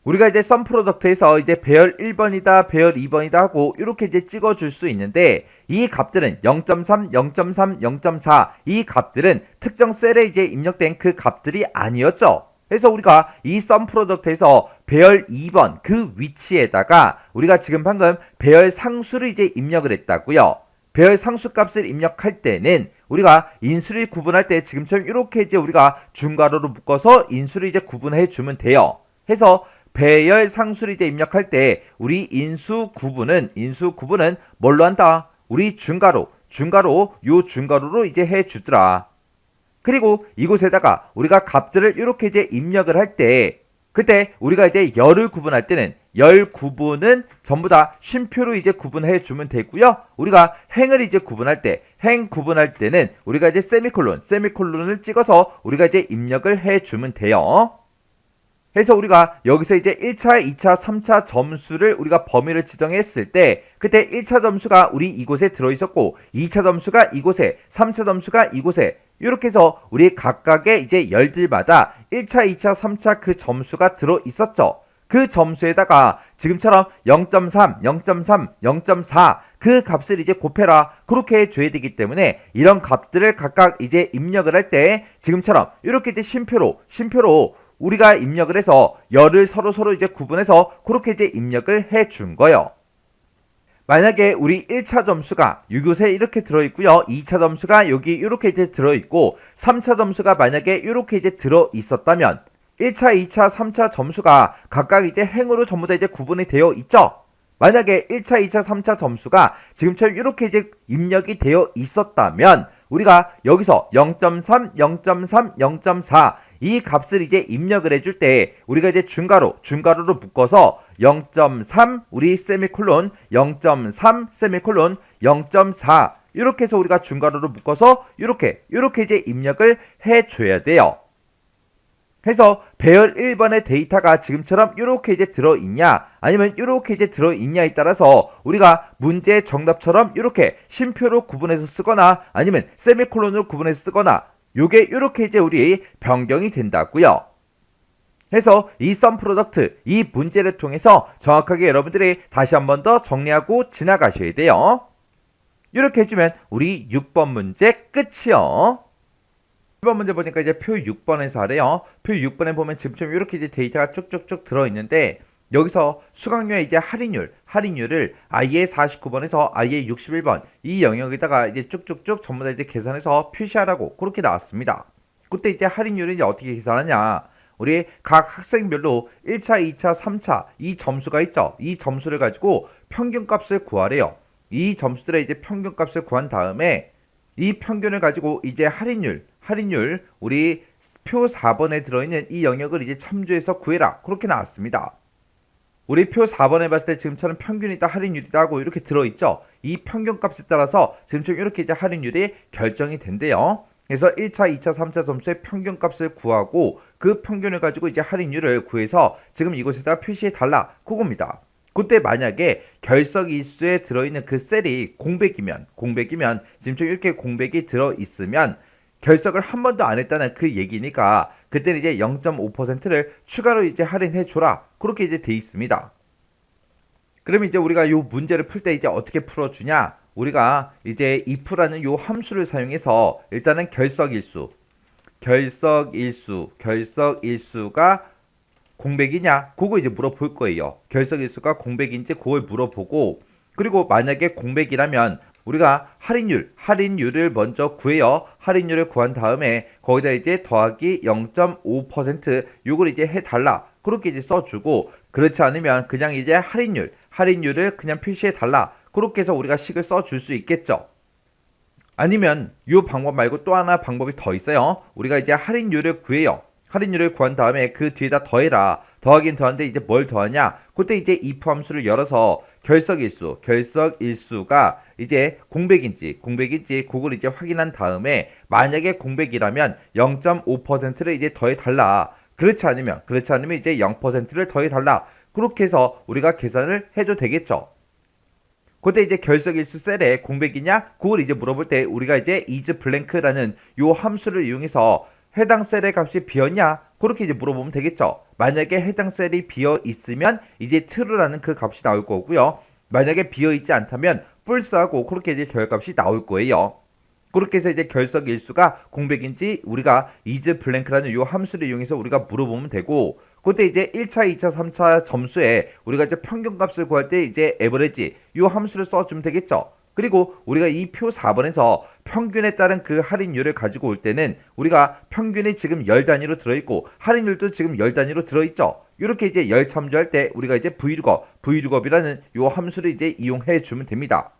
우리가 이제 썸프로덕트에서 이제 배열 1번이다, 배열 2번이다 하고 이렇게 이제 찍어줄 수 있는데 이 값들은 0.3, 0.3, 0.4 이 값들은 특정 셀에 이제 입력된 그 값들이 아니었죠. 그래서 우리가 이 썸프로덕트에서 배열 2번 그 위치에다가 우리가 지금 방금 배열 상수를 이제 입력을 했다고요. 배열 상수 값을 입력할 때는 우리가 인수를 구분할 때 지금처럼 이렇게 이제 우리가 중괄호로 묶어서 인수를 이제 구분해 주면 돼요. 해서 배열 상수를 이제 입력할 때 우리 인수 구분은 뭘로 한다? 우리 중괄호 요 중괄호로 이제 해 주더라. 그리고 이곳에다가 우리가 값들을 이렇게 이제 입력을 할 때 그때 우리가 이제 열을 구분할 때는 열 구분은 전부 다 쉼표로 이제 구분해 주면 되고요. 우리가 행을 이제 구분할 때 행 구분할 때는 우리가 이제 세미콜론을 찍어서 우리가 이제 입력을 해 주면 돼요. 해서 우리가 여기서 이제 1차, 2차, 3차 점수를 우리가 범위를 지정했을 때 그때 1차 점수가 우리 이곳에 들어있었고 2차 점수가 이곳에 3차 점수가 이곳에 이렇게 해서 우리 각각의 이제 열들마다 1차, 2차, 3차 그 점수가 들어있었죠. 그 점수에다가 지금처럼 0.3, 0.3, 0.4 그 값을 이제 곱해라 그렇게 해줘야 되기 때문에 이런 값들을 각각 이제 입력을 할 때 지금처럼 이렇게 이제 쉼표로 우리가 입력을 해서 열을 서로 이제 구분해서 그렇게 이제 입력을 해 준 거예요. 만약에 우리 1차 점수가 이곳에 이렇게 들어있고요. 2차 점수가 여기 이렇게 이제 들어있고 3차 점수가 만약에 이렇게 이제 들어있었다면 1차, 2차, 3차 점수가 각각 이제 행으로 전부 다 이제 구분이 되어 있죠. 만약에 1차, 2차, 3차 점수가 지금처럼 이렇게 이제 입력이 되어 있었다면 우리가 여기서 0.3, 0.3, 0.4 이 값을 이제 입력을 해줄 때 우리가 이제 중괄호로 묶어서 0.3 우리 세미콜론 0.3 세미콜론 0.4 이렇게 해서 우리가 중괄호로 묶어서 이렇게 이제 입력을 해줘야 돼요. 해서 배열 1번의 데이터가 지금처럼 이렇게 이제 들어있냐 아니면 이렇게 이제 들어있냐에 따라서 우리가 문제 정답처럼 이렇게 쉼표로 구분해서 쓰거나 아니면 세미콜론으로 구분해서 쓰거나 요게 이렇게 이제 우리 변경이 된다고요. 해서 이 썸프로덕트 이 문제를 통해서 정확하게 여러분들이 다시 한 번 더 정리하고 지나가셔야 돼요. 이렇게 해주면 우리 6번 문제 끝이요. 1번 문제 보니까 이제 표 6번에서 하래요. 표 6번에 보면 지금 좀 이렇게 이제 데이터가 쭉쭉쭉 들어있는데 여기서 수강료의 이제 할인율을 아예 49번에서 아예 61번 이 영역에다가 이제 쭉쭉쭉 전부 다 이제 계산해서 표시하라고 그렇게 나왔습니다. 그때 이제 할인율을 이제 어떻게 계산하냐? 우리 각 학생별로 1차, 2차, 3차 이 점수가 있죠. 이 점수를 가지고 평균값을 구하래요. 이 점수들의 이제 평균값을 구한 다음에 이 평균을 가지고 이제 할인율 우리 표 4번에 들어있는 이 영역을 이제 참조해서 구해라 그렇게 나왔습니다. 우리 표 4번에 봤을 때 지금처럼 평균이다 할인율이다 하고 이렇게 들어있죠. 이 평균값에 따라서 지금처럼 이렇게 이제 할인율이 결정이 된대요. 그래서 1차, 2차, 3차 점수의 평균값을 구하고 그 평균을 가지고 이제 할인율을 구해서 지금 이곳에다 표시해 달라 그겁니다. 그때 만약에 결석일수에 들어있는 그 셀이 공백이면 지금처럼 이렇게 공백이 들어있으면 결석을 한 번도 안 했다는 그 얘기니까 그때는 이제 0.5%를 추가로 이제 할인해 줘라 그렇게 이제 돼 있습니다. 그러면 이제 우리가 요 문제를 풀 때 이제 어떻게 풀어주냐? 우리가 이제 if라는 요 함수를 사용해서 일단은 결석일수가 공백이냐? 그거 이제 물어볼 거예요. 결석일수가 공백인지 그걸 물어보고 그리고 만약에 공백이라면 우리가 할인율을 먼저 구해요. 할인율을 구한 다음에 거기다 이제 더하기 0.5% 요걸 이제 해달라. 그렇게 이제 써주고 그렇지 않으면 그냥 이제 할인율을 그냥 표시해 달라. 그렇게 해서 우리가 식을 써줄 수 있겠죠. 아니면 이 방법 말고 또 하나 방법이 더 있어요. 우리가 이제 할인율을 구해요. 할인율을 구한 다음에 그 뒤에다 더해라. 더하긴 더한데 이제 뭘 더하냐? 그때 이제 if 함수를 열어서 결석일수가 이제 공백인지 그걸 이제 확인한 다음에 만약에 공백이라면 0.5%를 이제 더해 달라. 그렇지 않으면 이제 0%를 더해 달라. 그렇게 해서 우리가 계산을 해도 되겠죠. 그때 이제 결석일수 셀에 공백이냐? 그걸 이제 물어볼 때 우리가 이제 isBlank라는 요 함수를 이용해서 해당 셀의 값이 비었냐? 그렇게 이제 물어보면 되겠죠. 만약에 해당 셀이 비어 있으면 이제 true라는 그 값이 나올 거고요. 만약에 비어 있지 않다면 false하고 그렇게 이제 결값이 나올 거예요. 그렇게 해서 이제 결석일수가 공백인지 우리가 isBlank라는 요 함수를 이용해서 우리가 물어보면 되고 그때 이제 1차, 2차, 3차 점수에 우리가 이제 평균값을 구할 때 이제 average 요 함수를 써주면 되겠죠. 그리고 우리가 이 표 4번에서 평균에 따른 그 할인율을 가지고 올 때는 우리가 평균이 지금 열 단위로 들어있고 할인율도 지금 열 단위로 들어있죠. 이렇게 이제 열 참조할 때 우리가 이제 vlookup이라는 요 함수를 이제 이용해 주면 됩니다.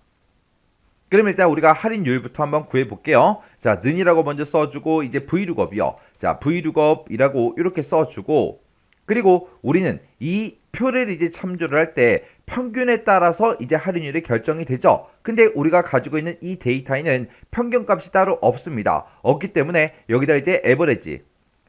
그럼 일단 우리가 할인율부터 한번 구해 볼게요. 자, 는이라고 먼저 써주고 이제 vlookup이요. 자, vlookup이라고 이렇게 써주고 그리고 우리는 이 표를 이제 참조를 할 때 평균에 따라서 이제 할인율이 결정이 되죠. 근데 우리가 가지고 있는 이 데이터에는 평균값이 따로 없습니다. 없기 때문에 여기다 이제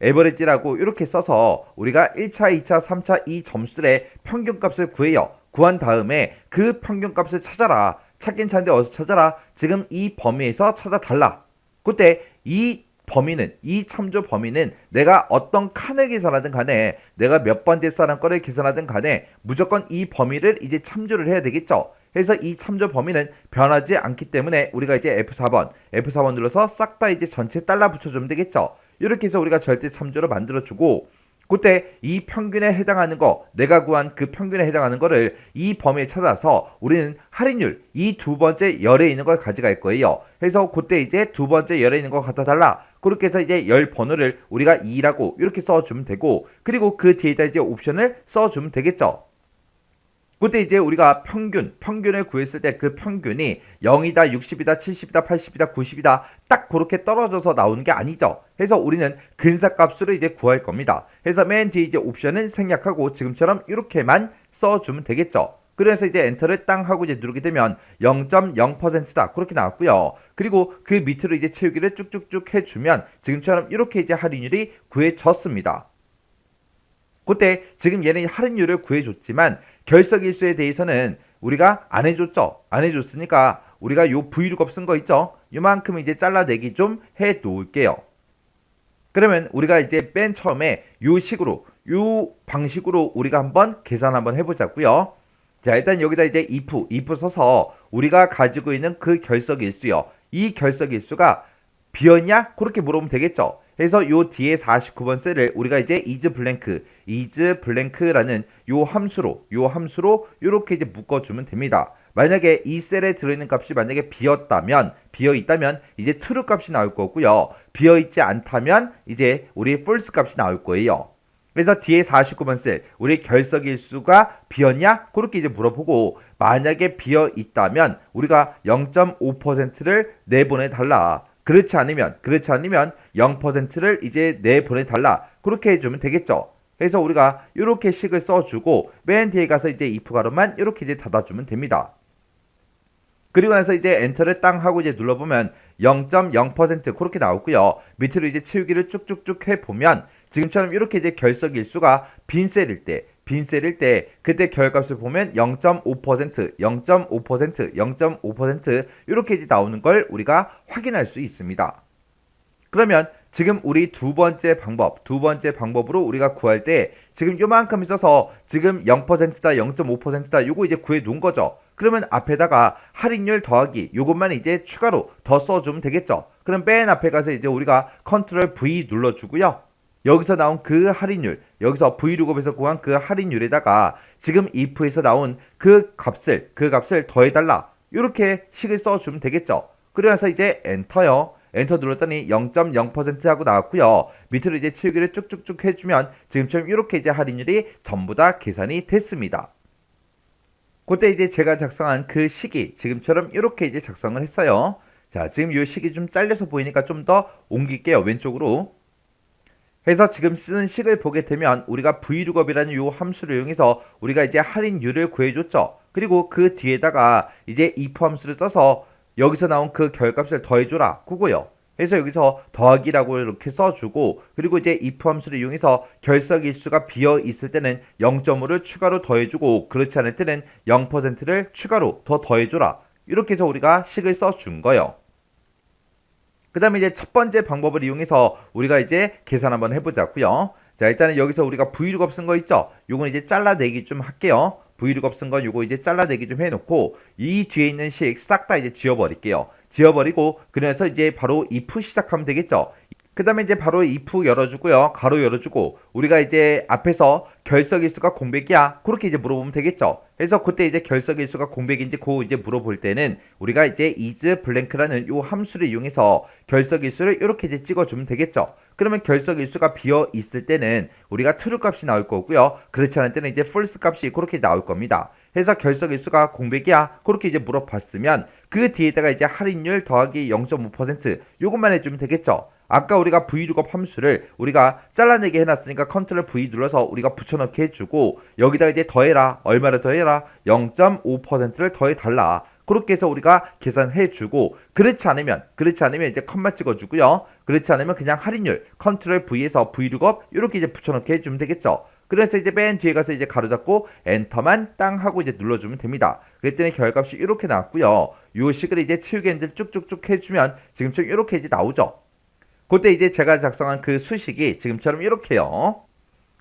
average라고 이렇게 써서 우리가 1차, 2차, 3차 이 점수들의 평균값을 구해요. 구한 다음에 그 평균값을 찾아라. 찾긴 찾는데 어디서 찾아라? 지금 이 범위에서 찾아달라. 그때 이 참조 범위는 내가 어떤 칸을 계산하든 간에 내가 몇 번째 사람 거를 계산하든 간에 무조건 이 범위를 이제 참조를 해야 되겠죠. 그래서 이 참조 범위는 변하지 않기 때문에 우리가 이제 F4번 눌러서 싹 다 이제 전체 달라 붙여주면 되겠죠. 이렇게 해서 우리가 절대 참조를 만들어주고 그때 이 평균에 해당하는 거 내가 구한 그 평균에 해당하는 거를 이 범위에 찾아서 우리는 할인율 이 두 번째 열에 있는 걸 가져갈 거예요. 그래서 그때 이제 두 번째 열에 있는 거 갖다 달라. 그렇게 해서 이제 열 번호를 우리가 2라고 이렇게 써주면 되고 그리고 그 뒤에다 이제 옵션을 써주면 되겠죠. 그때 이제 우리가 평균을 구했을 때 그 평균이 0이다, 60이다, 70이다, 80이다, 90이다 딱 그렇게 떨어져서 나오는 게 아니죠. 그래서 우리는 근사값으로 이제 구할 겁니다. 그래서 맨 뒤에 이제 옵션은 생략하고 지금처럼 이렇게만 써주면 되겠죠. 그래서 이제 엔터를 땅 하고 이제 누르게 되면 0.0%다 그렇게 나왔고요. 그리고 그 밑으로 이제 채우기를 쭉쭉쭉 해주면 지금처럼 이렇게 이제 할인율이 구해졌습니다. 그때 지금 얘는 할인율을 구해줬지만 결석일수에 대해서는 우리가 안 해줬죠. 안 해줬으니까 우리가 요 vlookup 쓴 거 있죠. 요만큼 이제 잘라내기 좀 해 놓을게요. 그러면 우리가 이제 맨 처음에 요 방식으로 우리가 한번 계산 한번 해보자고요. 자, 일단 여기다 이제 if 써서 우리가 가지고 있는 그 결석일수요. 이 결석일수가 비었냐? 그렇게 물어보면 되겠죠. 그래서 요 뒤에 49번 셀을 우리가 이제 is blank라는 요 함수로 요렇게 이제 묶어주면 됩니다. 만약에 이 셀에 들어있는 값이 만약에 비어있다면 이제 true 값이 나올 거고요. 비어있지 않다면 이제 우리 false 값이 나올 거예요. 그래서 뒤에 49번 셀 우리 결석일수가 비었냐? 그렇게 이제 물어보고 만약에 비어있다면 우리가 0.5%를 내보내달라. 그렇지 않으면 0%를 이제 내보내달라. 그렇게 해주면 되겠죠. 그래서 우리가 이렇게 식을 써주고 맨 뒤에 가서 이제 if 가로만 이렇게 이제 닫아주면 됩니다. 그리고 나서 이제 엔터를 땅 하고 이제 눌러보면 0.0% 그렇게 나오고요. 밑으로 이제 치우기를 쭉쭉쭉 해보면 지금처럼 이렇게 이제 결석일수가 빈 셀일 때 그때 결값을 보면 0.5% 이렇게 이제 나오는 걸 우리가 확인할 수 있습니다. 그러면 지금 우리 두 번째 방법으로 우리가 구할 때 지금 요만큼 있어서 지금 0%다 0.5%다 요거 이제 구해 놓은 거죠. 그러면 앞에다가 할인율 더하기 요것만 이제 추가로 더 써주면 되겠죠. 그럼 맨 앞에 가서 이제 우리가 컨트롤 V 눌러주고요. 여기서 나온 그 할인율, 여기서 V룩업에서 구한 그 할인율에다가 지금 if에서 나온 그 값을 더해달라. 이렇게 식을 써주면 되겠죠. 그러면서 이제 엔터요. 엔터 눌렀더니 0.0% 하고 나왔고요. 밑으로 이제 치우기를 쭉쭉쭉 해주면 지금처럼 이렇게 이제 할인율이 전부 다 계산이 됐습니다. 그때 이제 제가 작성한 그 식이 지금처럼 이렇게 이제 작성을 했어요. 자, 지금 이 식이 좀 잘려서 보이니까 좀 더 옮길게요. 왼쪽으로. 그래서 지금 쓰는 식을 보게 되면 우리가 vlookup이라는 요 함수를 이용해서 우리가 이제 할인율을 구해줬죠. 그리고 그 뒤에다가 이제 if 함수를 써서 여기서 나온 그 결값을 더해줘라. 그거요. 그래서 여기서 더하기라고 이렇게 써주고 그리고 이제 if 함수를 이용해서 결석일수가 비어 있을 때는 0.5를 추가로 더해주고 그렇지 않을 때는 0%를 추가로 더 더해줘라. 이렇게 해서 우리가 식을 써준 거예요. 그 다음에 이제 첫 번째 방법을 이용해서 우리가 이제 계산 한번 해보자고요. 자, 일단은 여기서 우리가 vlookup 쓴 거 있죠? 요건 이제 잘라내기 좀 할게요. vlookup 쓴 건 요거 이제 잘라내기 좀 해놓고 이 뒤에 있는 식 싹 다 이제 지워버릴게요. 지워버리고 그래서 이제 바로 if 시작하면 되겠죠. 그 다음에 이제 바로 if 열어주고요. 가로 열어주고 우리가 이제 앞에서 결석일수가 공백이야. 그렇게 이제 물어보면 되겠죠. 그래서 그때 이제 결석일수가 공백인지 고 이제 물어볼 때는 우리가 이제 isBlank라는 요 함수를 이용해서 결석일수를 이렇게 이제 찍어주면 되겠죠. 그러면 결석일수가 비어 있을 때는 우리가 true 값이 나올 거고요. 그렇지 않을 때는 이제 false 값이 그렇게 나올 겁니다. 그래서 결석일수가 공백이야. 그렇게 이제 물어봤으면 그 뒤에다가 이제 할인율 더하기 0.5% 요것만 해주면 되겠죠. 아까 우리가 vlookup 함수를 우리가 잘라내게 해놨으니까 컨트롤 V 눌러서 우리가 붙여넣기 해주고 여기다가 이제 더해라. 얼마를 더해라? 0.5%를 더해달라. 그렇게 해서 우리가 계산해주고 그렇지 않으면 이제 컴마 찍어주고요. 그렇지 않으면 그냥 할인율 컨트롤 V에서 vlookup 이렇게 이제 붙여넣기 해주면 되겠죠. 그래서 이제 맨 뒤에 가서 이제 가로 잡고 엔터만 땅 하고 이제 눌러주면 됩니다. 그랬더니 결값이 이렇게 나왔고요. 요 식을 이제 치우기 핸들 쭉쭉쭉 해주면 지금처럼 이렇게 이제 나오죠. 그때 이제 제가 작성한 그 수식이 지금처럼 이렇게요.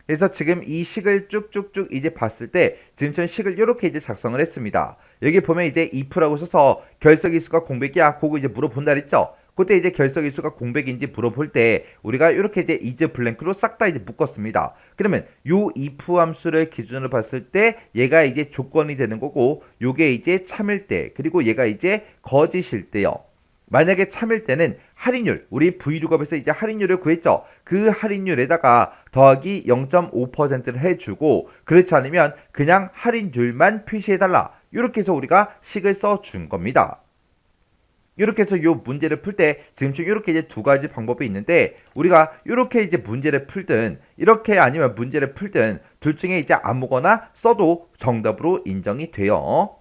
그래서 지금 이 식을 쭉쭉쭉 이제 봤을 때 지금처럼 식을 이렇게 이제 작성을 했습니다. 여기 보면 이제 if라고 써서 결석일수가 공백이야. 그거 이제 물어본다 그랬죠. 그때 이제 결석일수가 공백인지 물어볼 때 우리가 이렇게 이제 isBlank로 싹 다 이제 묶었습니다. 그러면 요 if 함수를 기준으로 봤을 때 얘가 이제 조건이 되는 거고 요게 이제 참일 때 그리고 얘가 이제 거짓일 때요. 만약에 참일 때는 할인율, 우리 vlookup에서 이제 할인율을 구했죠. 그 할인율에다가 더하기 0.5%를 해주고 그렇지 않으면 그냥 할인율만 표시해달라. 이렇게 해서 우리가 식을 써준 겁니다. 이렇게 해서 이 문제를 풀 때 지금쯤 이렇게 이제 두 가지 방법이 있는데 우리가 이렇게 이제 문제를 풀든 이렇게 아니면 문제를 풀든 둘 중에 이제 아무거나 써도 정답으로 인정이 돼요.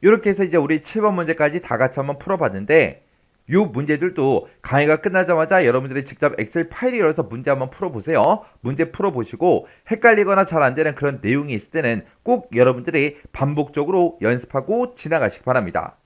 이렇게 해서 이제 우리 7번 문제까지 다 같이 한번 풀어봤는데 이 문제들도 강의가 끝나자마자 여러분들이 직접 엑셀 파일을 열어서 문제 한번 풀어보세요. 문제 풀어보시고 헷갈리거나 잘 안되는 그런 내용이 있을 때는 꼭 여러분들이 반복적으로 연습하고 지나가시기 바랍니다.